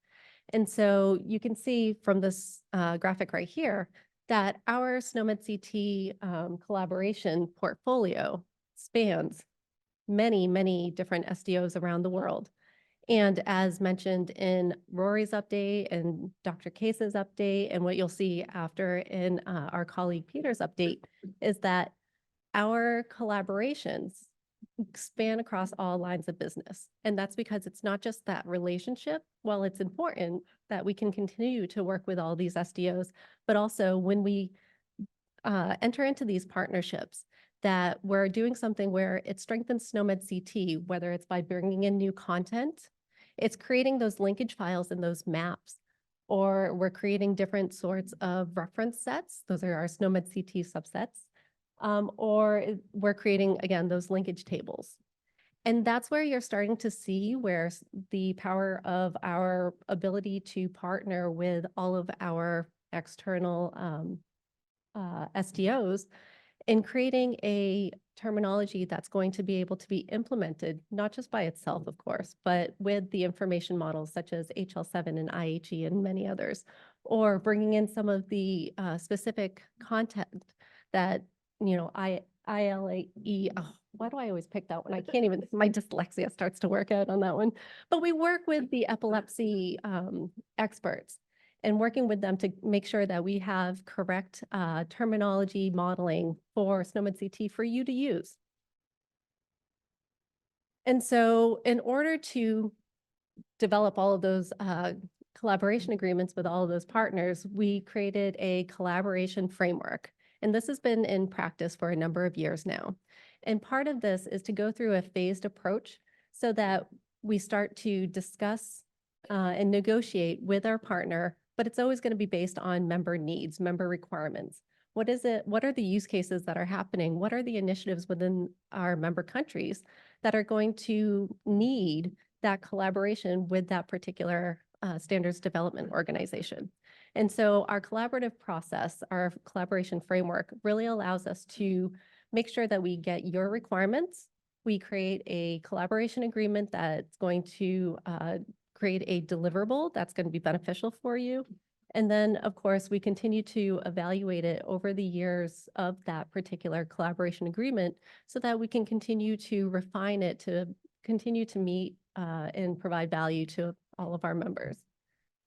And so you can see from this graphic right here that our SNOMED CT collaboration portfolio spans many, many different SDOs around the world. And as mentioned in Rory's update and Dr. Case's update, and what you'll see after in our colleague Peter's update, is that our collaborations span across all lines of business. And that's because it's not just that relationship. While it's important that we can continue to work with all these SDOs, but also when we enter into these partnerships, that we're doing something where it strengthens SNOMED CT, whether it's by bringing in new content, it's creating those linkage files and those maps, or we're creating different sorts of reference sets. Those are our SNOMED CT subsets. Or we're creating, again, those linkage tables. And that's where you're starting to see where the power of our ability to partner with all of our external SDOs in creating a terminology that's going to be able to be implemented, not just by itself, of course, but with the information models such as HL7 and IHE and many others, or bringing in some of the specific content that, you know, ILAE, oh, why do I always pick that one? I can't even, my dyslexia starts to work out on that one. But we work with the epilepsy experts and working with them to make sure that we have correct terminology modeling for SNOMED CT for you to use. And so in order to develop all of those collaboration agreements with all of those partners, we created a collaboration framework. And this has been in practice for a number of years now. And part of this is to go through a phased approach so that we start to discuss and negotiate with our partner, but it's always going to be based on member needs, member requirements. What is it? What are the use cases that are happening? What are the initiatives within our member countries that are going to need that collaboration with that particular standards development organization? And so our collaborative process, our collaboration framework really allows us to make sure that we get your requirements. We create a collaboration agreement that's going to create a deliverable that's going to be beneficial for you. And then, of course, we continue to evaluate it over the years of that particular collaboration agreement so that we can continue to refine it to continue to meet and provide value to all of our members.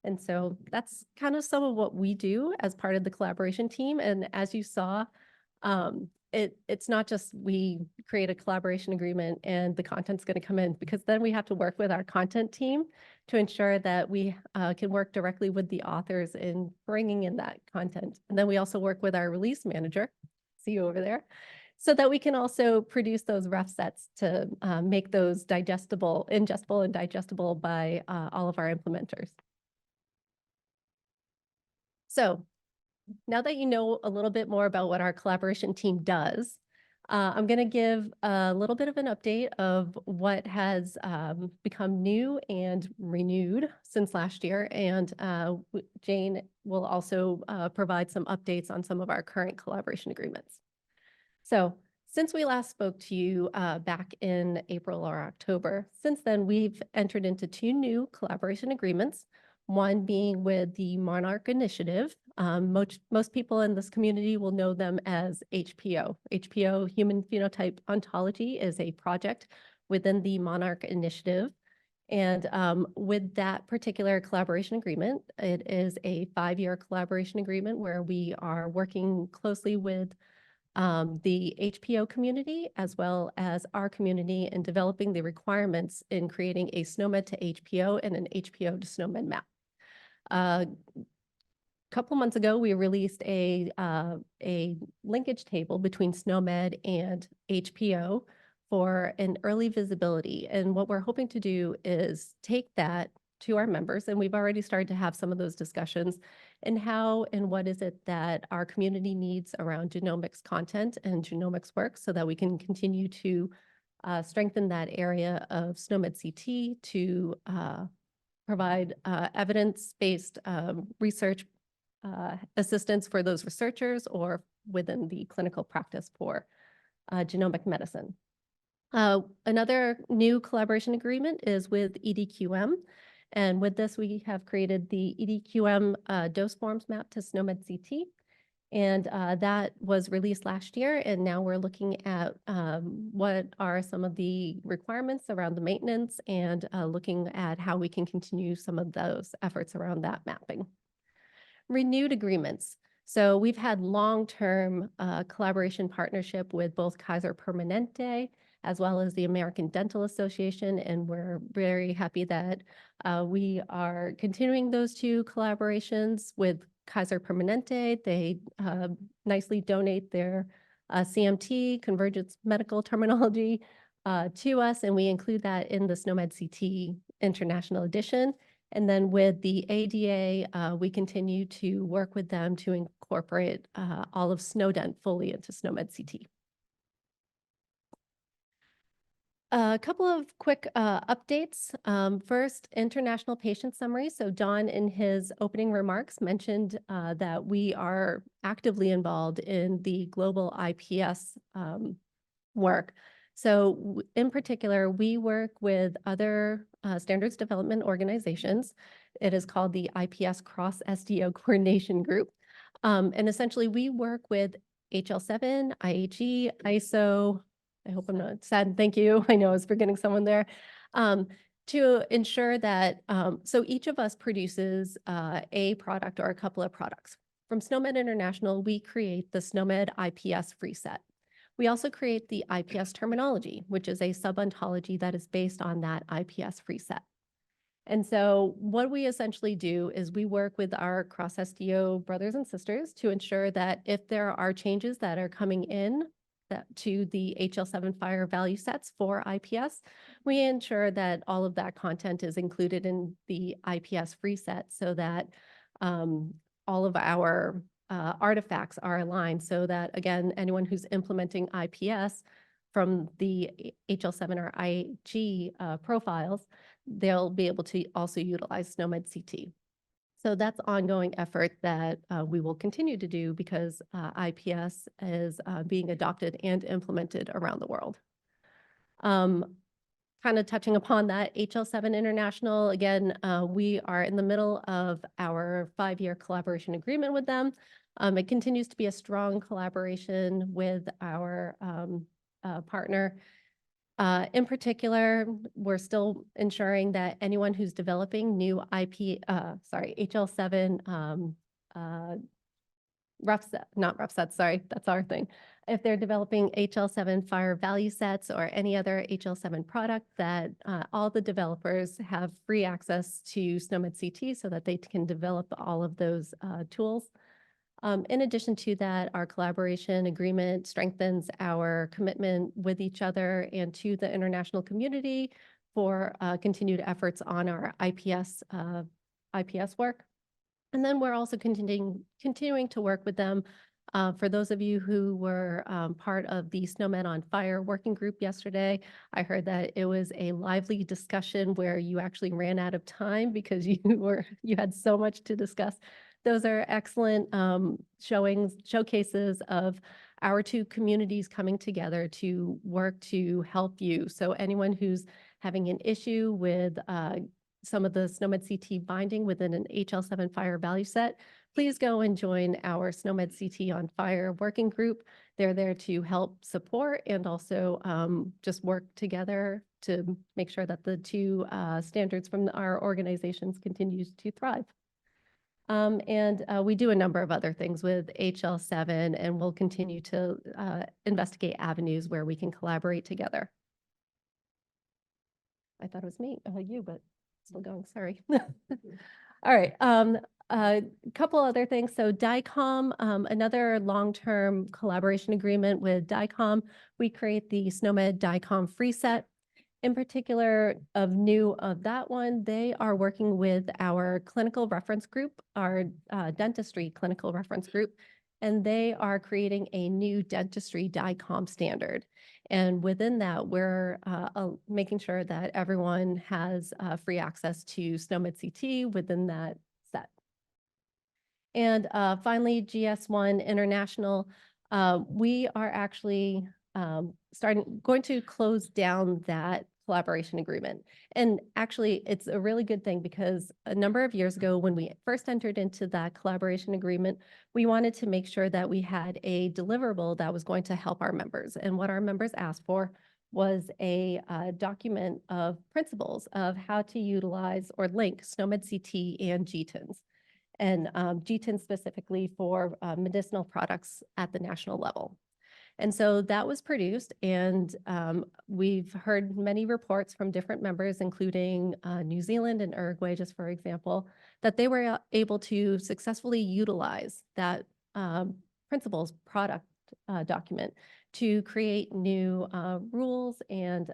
And so that's kind of some of what we do as part of the collaboration team. And as you saw, it's not just we create a collaboration agreement and the content's going to come in, because then we have to work with our content team to ensure that we can work directly with the authors in bringing in that content. And then we also work with our release manager, see you over there, so that we can also produce those rough sets to make those ingestible and digestible by all of our implementers. So now that you know a little bit more about what our collaboration team does, I'm going to give a little bit of an update of what has become new and renewed since last year. And Jane will also provide some updates on some of our current collaboration agreements. So since we last spoke to you back in April or October, since then we've entered into 2 new collaboration agreements. One being with the Monarch Initiative. Most people in this community will know them as HPO. HPO, Human Phenotype Ontology, is a project within the Monarch Initiative. And with that particular collaboration agreement, it is a 5-year collaboration agreement where we are working closely with the HPO community as well as our community in developing the requirements in creating a SNOMED to HPO and an HPO to SNOMED map. Couple months ago, we released a linkage table between SNOMED and HPO for an early visibility. And what we're hoping to do is take that to our members, and we've already started to have some of those discussions, and how and what is it that our community needs around genomics content and genomics work so that we can continue to strengthen that area of SNOMED CT to provide evidence-based research assistance for those researchers or within the clinical practice for genomic medicine. Another new collaboration agreement is with EDQM. And with this, we have created the EDQM dose forms map to SNOMED CT. And that was released last year. And now we're looking at what are some of the requirements around the maintenance and looking at how we can continue some of those efforts around that mapping. Renewed agreements. So we've had long-term collaboration partnership with both Kaiser Permanente as well as the American Dental Association, and we're very happy that we are continuing those two collaborations with Kaiser Permanente. They nicely donate their CMT, Convergence Medical Terminology, to us, and we include that in the SNOMED CT International Edition. And then with the ADA, we continue to work with them to incorporate all of SNODENT fully into SNOMED CT. A couple of quick updates. First, international patient summary. So Don, in his opening remarks, mentioned that we are actively involved in the global IPS work. So in particular, we work with other standards development organizations. It is called the IPS Cross SDO Coordination Group. And essentially, we work with HL7, IHE, ISO, I hope I'm not sad, thank you, I know I was forgetting someone there, to ensure that, so each of us produces a product or a couple of products. From SNOMED International, we create the SNOMED IPS free set. We also create the IPS terminology, which is a sub-ontology that is based on that IPS free set. And so what we essentially do is we work with our cross-SDO brothers and sisters to ensure that if there are changes that are coming in to the HL7 FHIR value sets for IPS, we ensure that all of that content is included in the IPS free set so that all of our artifacts are aligned so that, again, anyone who's implementing IPS from the HL7 or IG profiles, they'll be able to also utilize SNOMED CT. So that's ongoing effort that we will continue to do because IPS is being adopted and implemented around the world. Kind of touching upon that, HL7 International, again, we are in the middle of our 5-year collaboration agreement with them. It continues to be a strong collaboration with our partner. In particular, we're still ensuring that anyone who's developing new HL7 rough set, not rough sets, sorry, that's our thing. If they're developing HL7 FHIR value sets or any other HL7 product, that all the developers have free access to SNOMED CT so that they can develop all of those tools. In addition to that, our collaboration agreement strengthens our commitment with each other and to the international community for continued efforts on our IPS work. And then we're also continuing to work with them. For those of you who were part of the SNOMED on FHIR working group yesterday, I heard that it was a lively discussion where you actually ran out of time because you had so much to discuss. Those are excellent showcases of our two communities coming together to work to help you. So anyone who's having an issue with some of the SNOMED CT binding within an HL7 FHIR value set, please go and join our SNOMED CT on FHIR working group. They're there to help support and also just work together to make sure that the two standards from our organizations continues to thrive. And we do a number of other things with HL7, and we'll continue to investigate avenues where we can collaborate together. I thought it was you, but still going, sorry. All right, a couple other things. So DICOM, another long-term collaboration agreement with DICOM. We create the SNOMED DICOM free set. In particular, of that one, they are working with our clinical reference group, our dentistry clinical reference group, and they are creating a new dentistry DICOM standard. And within that, we're making sure that everyone has free access to SNOMED CT within that set. And finally, GS1 International, we are actually going to close down that collaboration agreement. And actually, it's a really good thing because a number of years ago, when we first entered into that collaboration agreement, we wanted to make sure that we had a deliverable that was going to help our members. And what our members asked for was a document of principles of how to utilize or link SNOMED CT and GTINs. And GTINs specifically for medicinal products at the national level. And so that was produced, and we've heard many reports from different members, including New Zealand and Uruguay, just for example, that they were able to successfully utilize that principles product document to create new rules and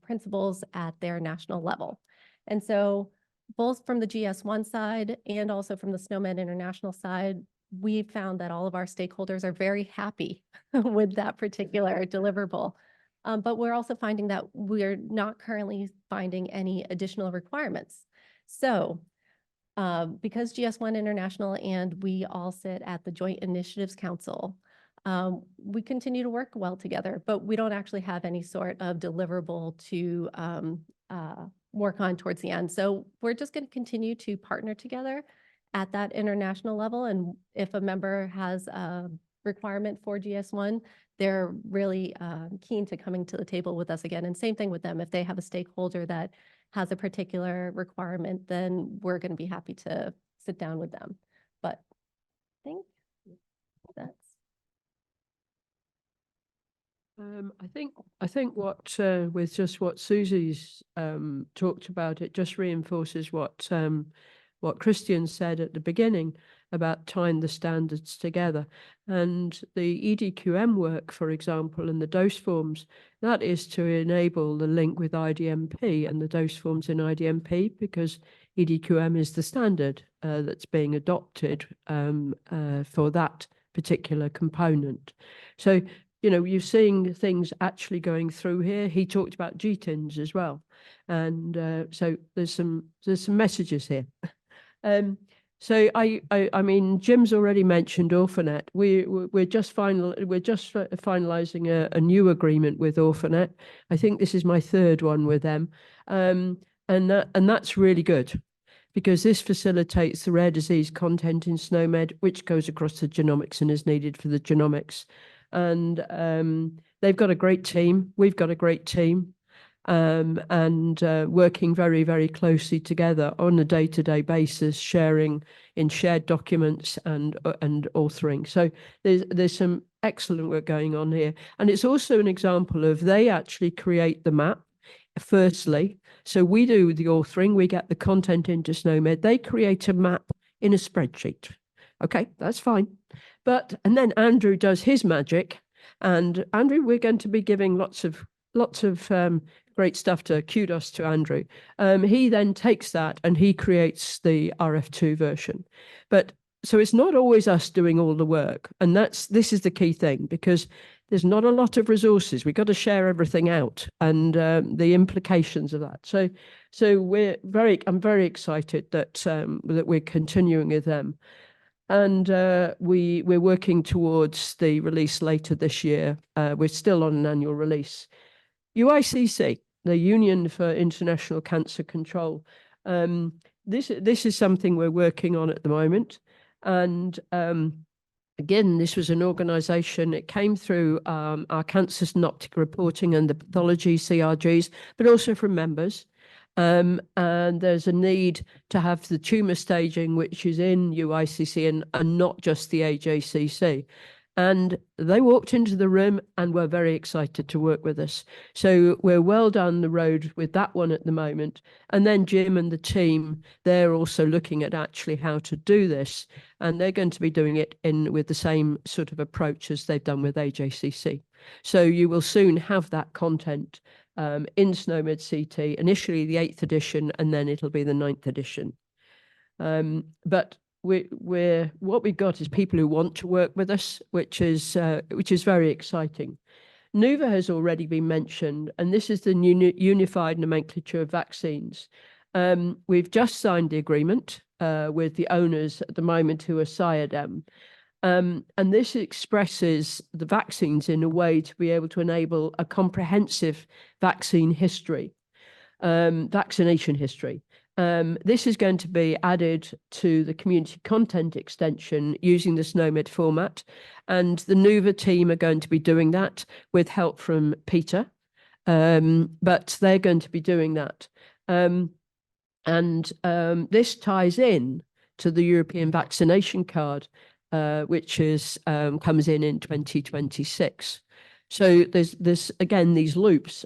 principles at their national level. And so both from the GS1 side and also from the SNOMED International side, we found that all of our stakeholders are very happy with that particular deliverable. But we're also finding that we're not currently finding any additional requirements. So because GS1 International and we all sit at the Joint Initiatives Council, we continue to work well together, but we don't actually have any sort of deliverable to work on towards the end. So we're just going to continue to partner together at that international level. And if a member has a requirement for GS1, they're really keen to coming to the table with us again. And same thing with them. If they have a stakeholder that has a particular requirement, then we're going to be happy to sit down with them. But I think that's. I think what with just what Susie's talked about, it just reinforces what Christian said at the beginning about tying the standards together. And the EDQM work, for example, and the dose forms, that is to enable the link with IDMP and the dose forms in IDMP, because EDQM is the standard that's being adopted for that particular component. So, you know, you're seeing things actually going through here. He talked about GTINs as well. And so there's some messages here. So I mean, Jim's already mentioned Orphanet. We're just finalizing a new agreement with Orphanet. I think this is my third one with them, and that's really good, because this facilitates the rare disease content in SNOMED, which goes across the genomics and is needed for the genomics. And they've got a great team. We've got a great team. And working very, very closely together on a day-to-day basis, sharing in shared documents and authoring. So there's some excellent work going on here. And it's also an example of they actually create the map firstly. So we do the authoring, we get the content into SNOMED, they create a map in a spreadsheet. Okay, that's fine. And then Andrew does his magic. And Andrew, we're going to be giving lots of great stuff to kudos to Andrew. He then takes that and he creates the RF2 version. But so it's not always us doing all the work. And this is the key thing, because there's not a lot of resources. We've got to share everything out and the implications of that. So I'm very excited that we're continuing with them. And we're working towards the release later this year. We're still on an annual release. UICC, the Union for International Cancer Control. This is something we're working on at the moment. And again, this was an organization, it came through our cancer synoptic reporting and the pathology CRGs, but also from members. And there's a need to have the tumour staging, which is in UICC and not just the AJCC. And they walked into the room and were very excited to work with us. So we're well down the road with that one at the moment. And then Jim and the team, they're also looking at actually how to do this. And they're going to be doing it with the same sort of approach as they've done with AJCC. So you will soon have that content in SNOMED CT, initially the 8th edition, and then it'll be the 9th edition. But what we've got is people who want to work with us, which is very exciting. NUVA has already been mentioned, and this is the unified nomenclature of vaccines. We've just signed the agreement with the owners at the moment, who are Ciadem. And this expresses the vaccines in a way to be able to enable a comprehensive vaccine history, vaccination history. This is going to be added to the community content extension using the SNOMED format. And the NUVA team are going to be doing that with help from Peter. But they're going to be doing that. This ties in to the European vaccination card, which comes in 2026. So there's again, these loops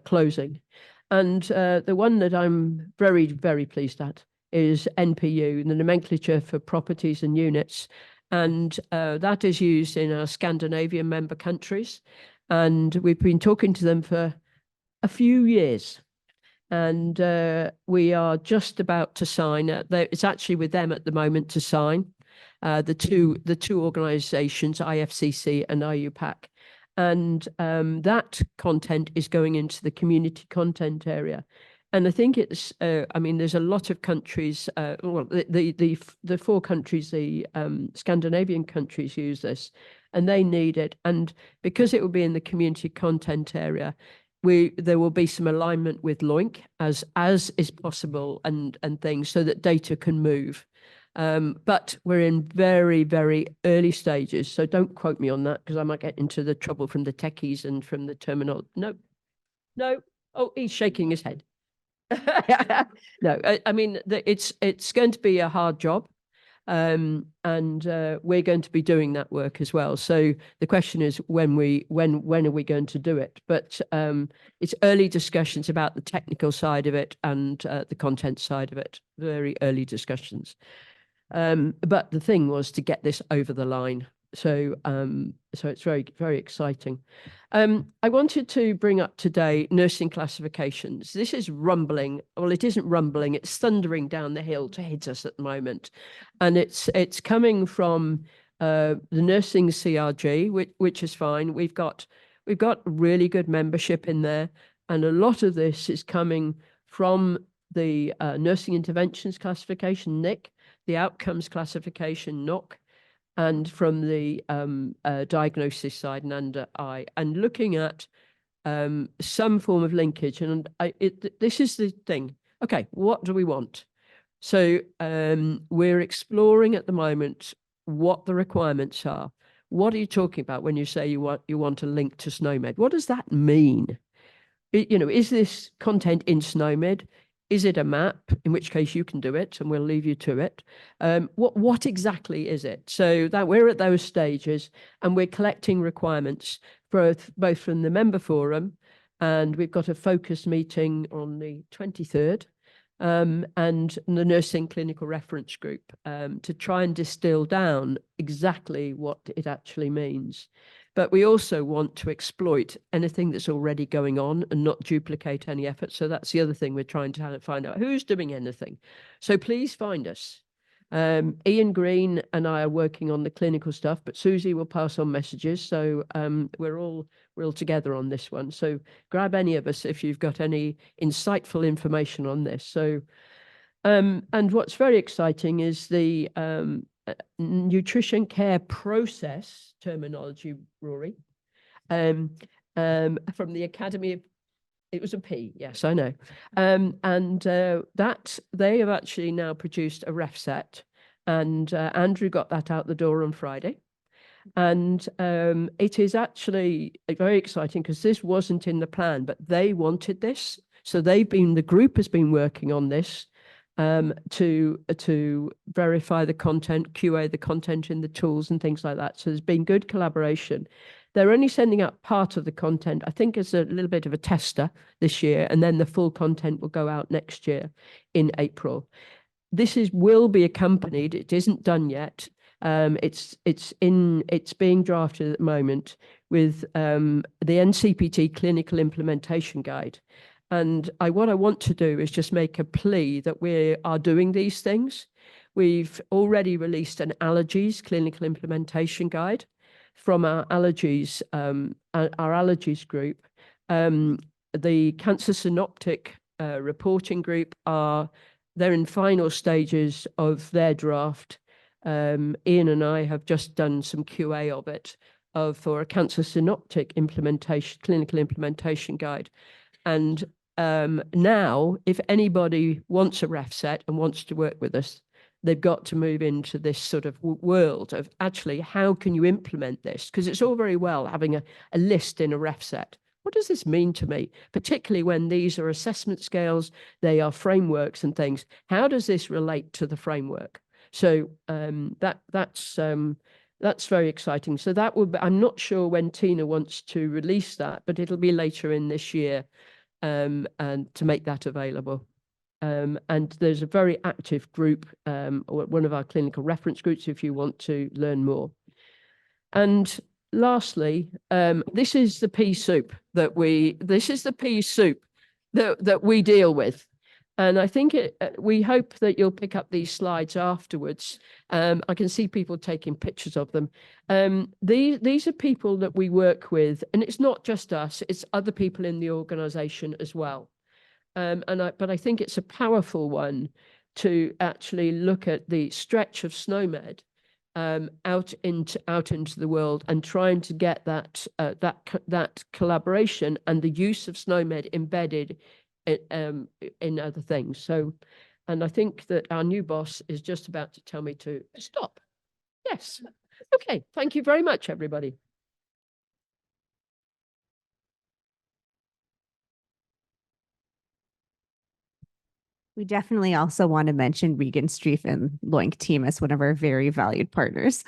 closing. And the one that I'm very, very pleased at is NPU, the nomenclature for properties and units. And that is used in our Scandinavian member countries. And we've been talking to them for a few years. And we are just about to sign. It's actually with them at the moment to sign. The two organizations, IFCC and IUPAC. And that content is going into the community content area. And I think it's, there's a lot of countries, the 4 countries, the Scandinavian countries use this, and they need it. And because it will be in the community content area, there will be some alignment with LOINC as is possible and things, so that data can move. But we're in very, very early stages. So don't quote me on that, because I might get into the trouble from the techies and from the terminal. No. Oh, he's shaking his head. No, it's going to be a hard job. And we're going to be doing that work as well. So the question is, when are we going to do it? But it's early discussions about the technical side of it and the content side of it. Very early discussions. But the thing was to get this over the line. So it's very, very exciting. I wanted to bring up today nursing classifications. This is rumbling. Well, it isn't rumbling. It's thundering down the hill to hit us at the moment. And it's coming from the nursing CRG, which is fine. We've got really good membership in there. And a lot of this is coming from the nursing interventions classification, NIC, the outcomes classification, NOC, and from the diagnosis side, NANDA-I, and looking at some form of linkage. And this is the thing. Okay, what do we want? So we're exploring at the moment what the requirements are. What are you talking about when you say you want a link to SNOMED? What does that mean? Is this content in SNOMED? Is it a map? In which case you can do it, and we'll leave you to it. What exactly is it? So that we're at those stages, and we're collecting requirements both from the member forum, and we've got a focus meeting on the 23rd, and the nursing clinical reference group to try and distill down exactly what it actually means. But we also want to exploit anything that's already going on and not duplicate any effort. So that's the other thing we're trying to find out, who's doing anything. So please find us. Ian Green and I are working on the clinical stuff, but Susie will pass on messages. So we're all together on this one. So grab any of us if you've got any insightful information on this. So, and what's very exciting is the nutrition care process terminology, Rory, from the Academy of, it was a P, yes, I know. That they have actually now produced a ref set, and Andrew got that out the door on Friday. And it is actually very exciting, because this wasn't in the plan, but they wanted this. So the group has been working on this to verify the content, QA the content in the tools and things like that. So there's been good collaboration. They're only sending out part of the content, I think, as a little bit of a tester this year, and then the full content will go out next year in April. This will be accompanied, it isn't done yet. It's being drafted at the moment with the NCPT Clinical Implementation Guide. And what I want to do is just make a plea that we are doing these things. We've already released an allergies clinical implementation guide from our allergies group. The Cancer Synoptic reporting group they're in final stages of their draft. Ian and I have just done some QA of it for a Cancer Synoptic clinical implementation guide. And now, if anybody wants a ref set and wants to work with us, they've got to move into this sort of world of actually, how can you implement this? Because it's all very well having a list in a ref set. What does this mean to me? Particularly when these are assessment scales, they are frameworks and things. How does this relate to the framework? So that's very exciting. So that will be, I'm not sure when Tina wants to release that, but it'll be later in this year. And to make that available. And there's a very active group, one of our clinical reference groups, if you want to learn more. And lastly, this is the pea soup that we deal with. And I think we hope that you'll pick up these slides afterwards. I can see people taking pictures of them. These are people that we work with, and it's not just us, it's other people in the organization as well. But I think it's a powerful one to actually look at the stretch of SNOMED out into the world and trying to get that collaboration and the use of SNOMED embedded in other things. So, and I think that our new boss is just about to tell me to stop. Yes. Okay. Thank you very much, everybody. We definitely also want to mention Regan Streif and Loink team as one of our very valued partners.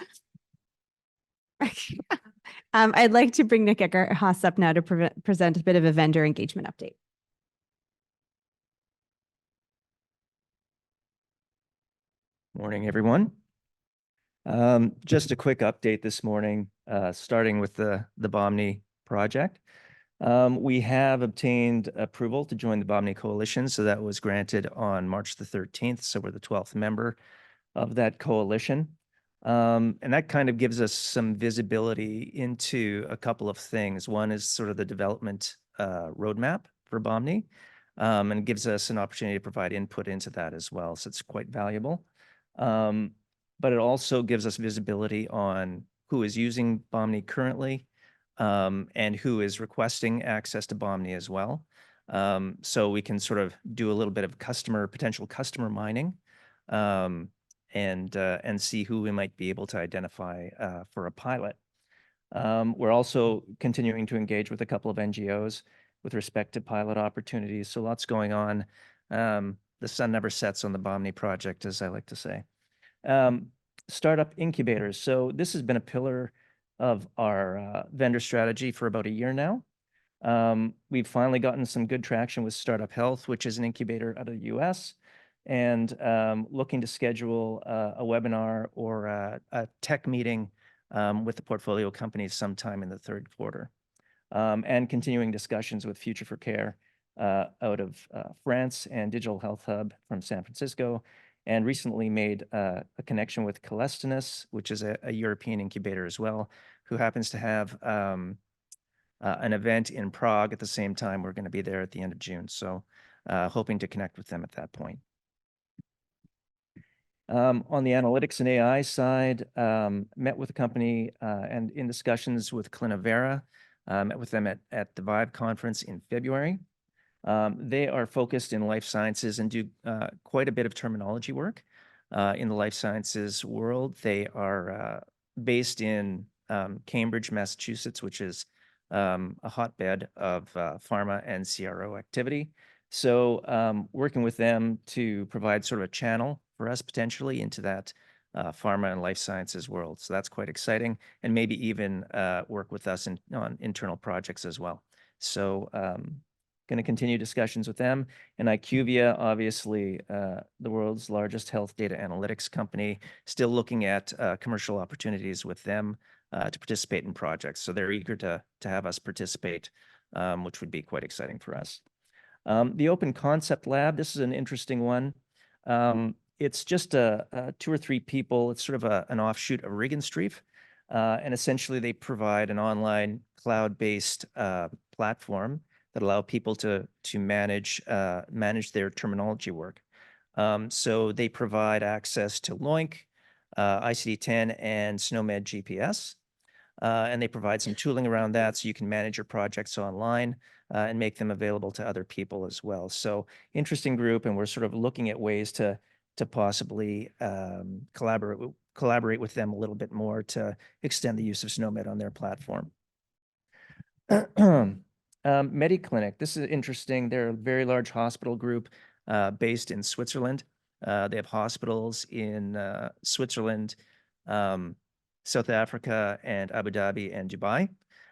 I'd like to bring Nick Eckert-Haas up now to present a bit of a vendor engagement update. Morning, everyone. Just a quick update this morning, starting with the Bomni project. We have obtained approval to join the Bomni Coalition, so that was granted on March the 13th, so we're the 12th member of that coalition. And that kind of gives us some visibility into a couple of things. One is sort of the development roadmap for Bomni, and gives us an opportunity to provide input into that as well, so it's quite valuable. But it also gives us visibility on who is using Bomni currently, and who is requesting access to Bomni as well. So we can sort of do a little bit of potential customer mining, and see who we might be able to identify for a pilot. We're also continuing to engage with a couple of NGOs with respect to pilot opportunities. So lots going on. The sun never sets on the Bomni project, as I like to say. Startup incubators. So this has been a pillar of our vendor strategy for about a year now. We've finally gotten some good traction with Startup Health, which is an incubator out of the US, and looking to schedule a webinar or a tech meeting with the portfolio companies sometime in the third quarter. And continuing discussions with Future for Care out of France and Digital Health Hub from San Francisco, and recently made a connection with Calestinus, which is a European incubator as well, who happens to have an event in Prague at the same time. We're going to be there at the end of June, so hoping to connect with them at that point. On the analytics and AI side, met with the company and in discussions with Clinovera, met with them at the Vive conference in February. They are focused in life sciences and do quite a bit of terminology work in the life sciences world. They are based in Cambridge, Massachusetts, which is a hotbed of pharma and CRO activity. So working with them to provide sort of a channel for us potentially into that pharma and life sciences world. So that's quite exciting, and maybe even work with us on internal projects as well. So going to continue discussions with them. And IQVIA, obviously, the world's largest health data analytics company, still looking at commercial opportunities with them to participate in projects. So they're eager to have us participate, which would be quite exciting for us. The Open Concept Lab, this is an interesting one. It's just 2 or 3 people. It's sort of an offshoot of Regenstrief. And essentially they provide an online cloud-based platform that allow people to manage their terminology work. So they provide access to LOINC, ICD-10, and SNOMED GPS. And they provide some tooling around that so you can manage your projects online and make them available to other people as well. So interesting group, and we're sort of looking at ways to possibly collaborate with them a little bit more to extend the use of SNOMED on their platform. MediClinic, this is interesting. They're a very large hospital group based in Switzerland. They have hospitals in Switzerland, South Africa, and Abu Dhabi and Dubai.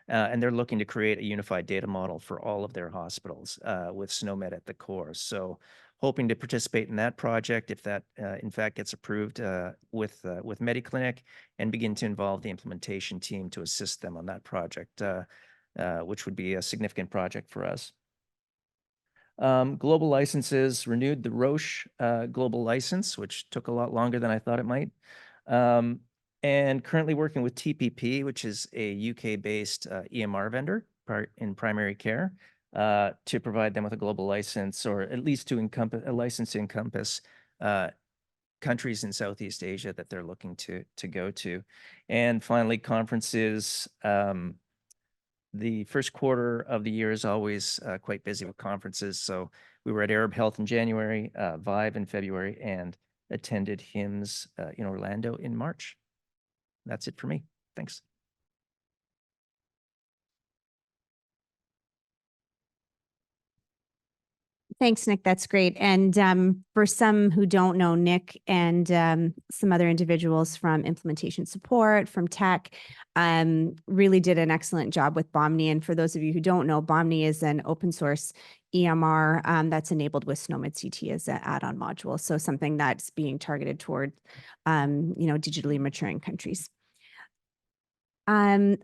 And they're looking to create a unified data model for all of their hospitals with SNOMED at the core. So hoping to participate in that project if that in fact gets approved with MediClinic, and begin to involve the implementation team to assist them on that project, which would be a significant project for us. Global licenses, renewed the Roche global license, which took a lot longer than I thought it might. And currently working with TPP, which is a UK-based EMR vendor in primary care, to provide them with a global license, or at least to encompass a license to encompass countries in Southeast Asia that they're looking to go to. And finally, conferences. The first quarter of the year is always quite busy with conferences. So we were at Arab Health in January, Vive in February, and attended HIMSS in Orlando in March. That's it for me. Thanks. Thanks, Nick. That's great. And for some who don't know, Nick and some other individuals from implementation support, from tech, really did an excellent job with Bomni. And for those of you who don't know, Bomni is an open source EMR that's enabled with SNOMED CT as an add-on module. So something that's being targeted toward, digitally maturing countries.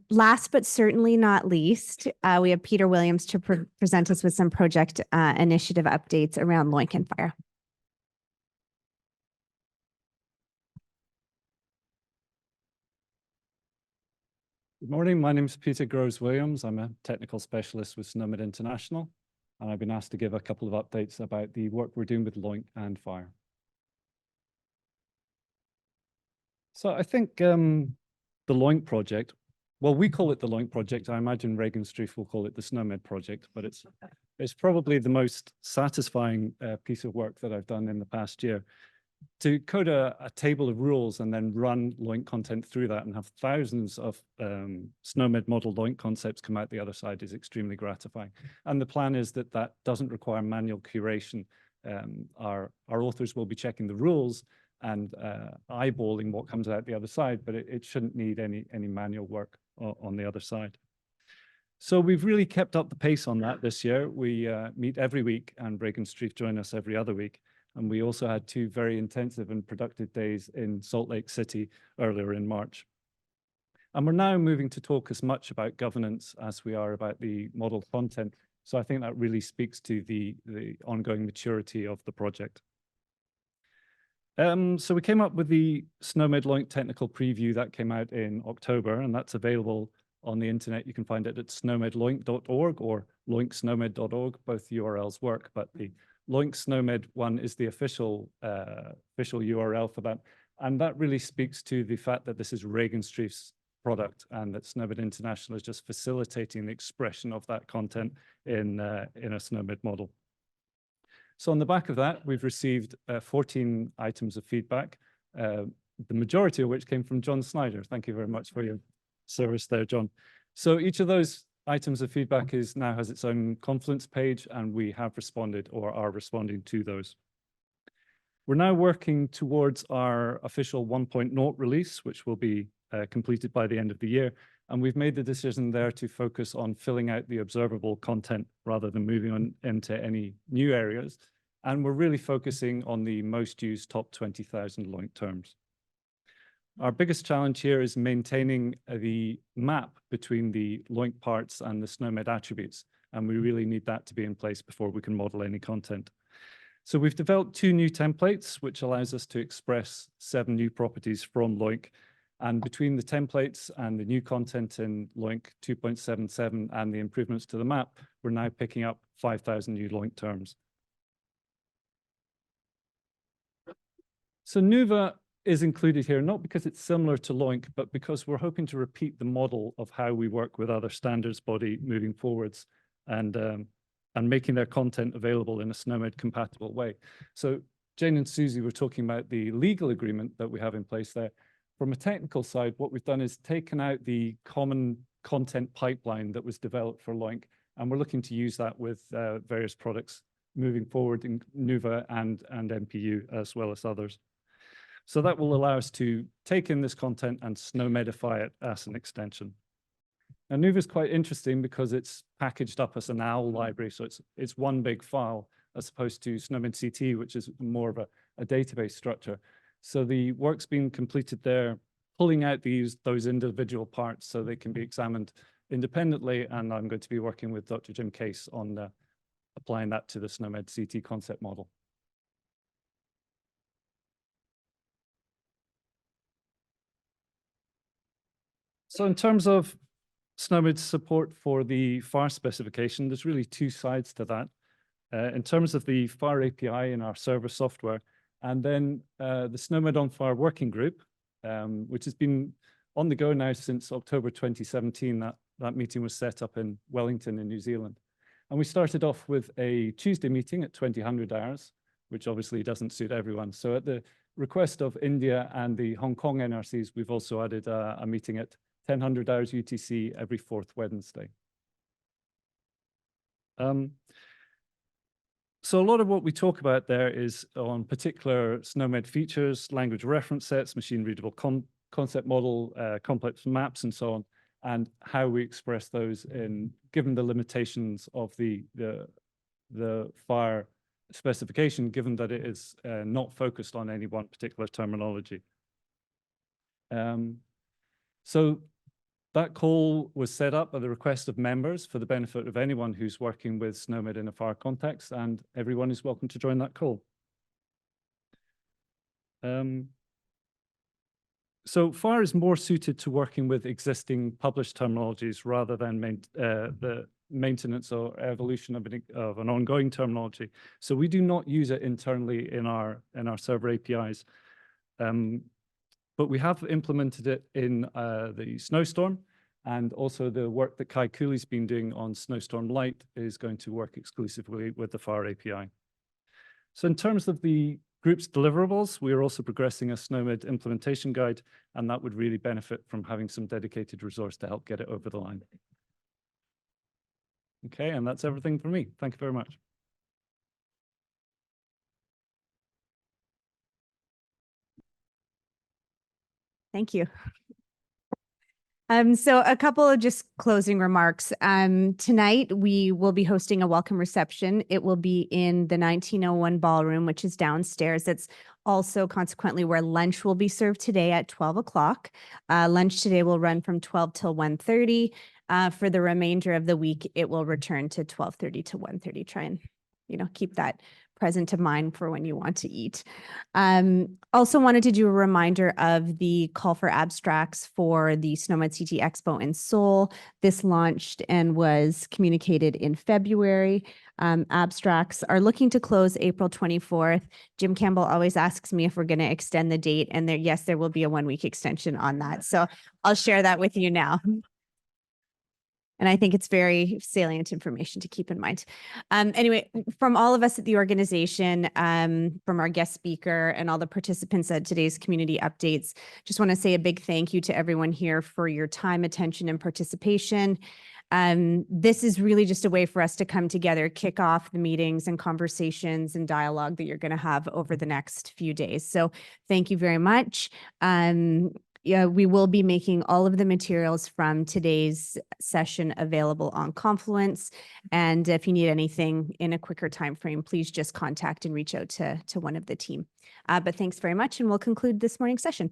Last but certainly not least, we have Peter Williams to present us with some project initiative updates around LOINC and FHIR. Good morning, my name is Peter Groves-Williams. I'm a technical specialist with SNOMED International, and I've been asked to give a couple of updates about the work we're doing with LOINC and FHIR. So I think the LOINC project, well, we call it the LOINC project. I imagine Regenstrief will call it the SNOMED project, but it's probably the most satisfying piece of work that I've done in the past year. To code a table of rules and then run LOINC content through that and have thousands of SNOMED model LOINC concepts come out the other side is extremely gratifying. And the plan is that that doesn't require manual curation. Our authors will be checking the rules and eyeballing what comes out the other side, but it shouldn't need any manual work on the other side. So we've really kept up the pace on that this year. We meet every week, and Regenstrief join us every other week. And we also had 2 very intensive and productive days in Salt Lake City earlier in March. And we're now moving to talk as much about governance as we are about the model content. So I think that really speaks to the ongoing maturity of the project. So we came up with the SNOMED LOINC technical preview that came out in October, and that's available on the internet. You can find it at snomedloinc.org or loincsnomed.org. Both URLs work, but the LOINC SNOMED one is the official URL for that. And that really speaks to the fact that this is Regenstrief's product and that SNOMED International is just facilitating the expression of that content in a SNOMED model. So on the back of that, we've received 14 items of feedback, the majority of which came from John Snyder. Thank you very much for your service there, John. So each of those items of feedback now has its own Confluence page, and we have responded or are responding to those. We're now working towards our official 1.0 release, which will be completed by the end of the year. And we've made the decision there to focus on filling out the observable content rather than moving on into any new areas. And we're really focusing on the most used top 20,000 LOINC terms. Our biggest challenge here is maintaining the map between the LOINC parts and the SNOMED attributes. And we really need that to be in place before we can model any content. So we've developed 2 new templates, which allows us to express 7 new properties from LOINC. And between the templates and the new content in LOINC 2.77 and the improvements to the map, we're now picking up 5,000 new LOINC terms. So NUVA is included here, not because it's similar to LOINC, but because we're hoping to repeat the model of how we work with other standards body moving forwards and making their content available in a SNOMED compatible way. So Jane and Susie were talking about the legal agreement that we have in place there. From a technical side, what we've done is taken out the common content pipeline that was developed for LOINC, and we're looking to use that with various products moving forward in NUVA and MPU, as well as others. So that will allow us to take in this content and SNOMEDify it as an extension. Now, NUVA is quite interesting because it's packaged up as an OWL library, so it's one big file, as opposed to SNOMED CT, which is more of a database structure. So the work's been completed there, pulling out those individual parts so they can be examined independently, and I'm going to be working with Dr. Jim Case on applying that to the SNOMED CT concept model. So in terms of SNOMED support for the FAR specification, there's really 2 sides to that. In terms of the FAR API in our server software, and then the SNOMED on FAR working group, which has been on the go now since October 2017. That meeting was set up in Wellington in New Zealand. And we started off with a Tuesday meeting at 2000 hours, which obviously doesn't suit everyone. So at the request of India and the Hong Kong NRCs, we've also added a meeting at 1000 hours UTC every 4th Wednesday. So a lot of what we talk about there is on particular SNOMED features, language reference sets, machine readable concept model, complex maps, and so on, and how we express those given the limitations of the FAR specification, given that it is not focused on any one particular terminology. So that call was set up at the request of members for the benefit of anyone who's working with SNOMED in a FAR context, and everyone is welcome to join that call. So FAR is more suited to working with existing published terminologies rather than the maintenance or evolution of an ongoing terminology. So we do not use it internally in our server APIs. But we have implemented it in the Snowstorm, and also the work that Kai Cooley's been doing on Snowstorm Lite is going to work exclusively with the FAR API. So in terms of the group's deliverables, we are also progressing a SNOMED implementation guide, and that would really benefit from having some dedicated resource to help get it over the line. Okay, and that's everything from me. Thank you very much. Thank you. So a couple of just closing remarks. Tonight, we will be hosting a welcome reception. It will be in the 1901 ballroom, which is downstairs. It's also consequently where lunch will be served today at 12 o'clock. Lunch today will run from 12 till 1:30. For the remainder of the week, it will return to 12:30 to 1:30. Try and, keep that present of mind for when you want to eat. Also wanted to do a reminder of the call for abstracts for the SNOMED CT Expo in Seoul. This launched and was communicated in February. Abstracts are looking to close April 24th. Jim Campbell always asks me if we're going to extend the date, and yes, there will be a 1-week extension on that. So I'll share that with you now. And I think it's very salient information to keep in mind. Anyway, from all of us at the organization, from our guest speaker and all the participants at today's community updates, just want to say a big thank you to everyone here for your time, attention, and participation. This is really just a way for us to come together, kick off the meetings and conversations and dialogue that you're going to have over the next few days. So thank you very much. Yeah, we will be making all of the materials from today's session available on Confluence. And if you need anything in a quicker time frame, please just contact and reach out to one of the team. But thanks very much, and we'll conclude this morning's session.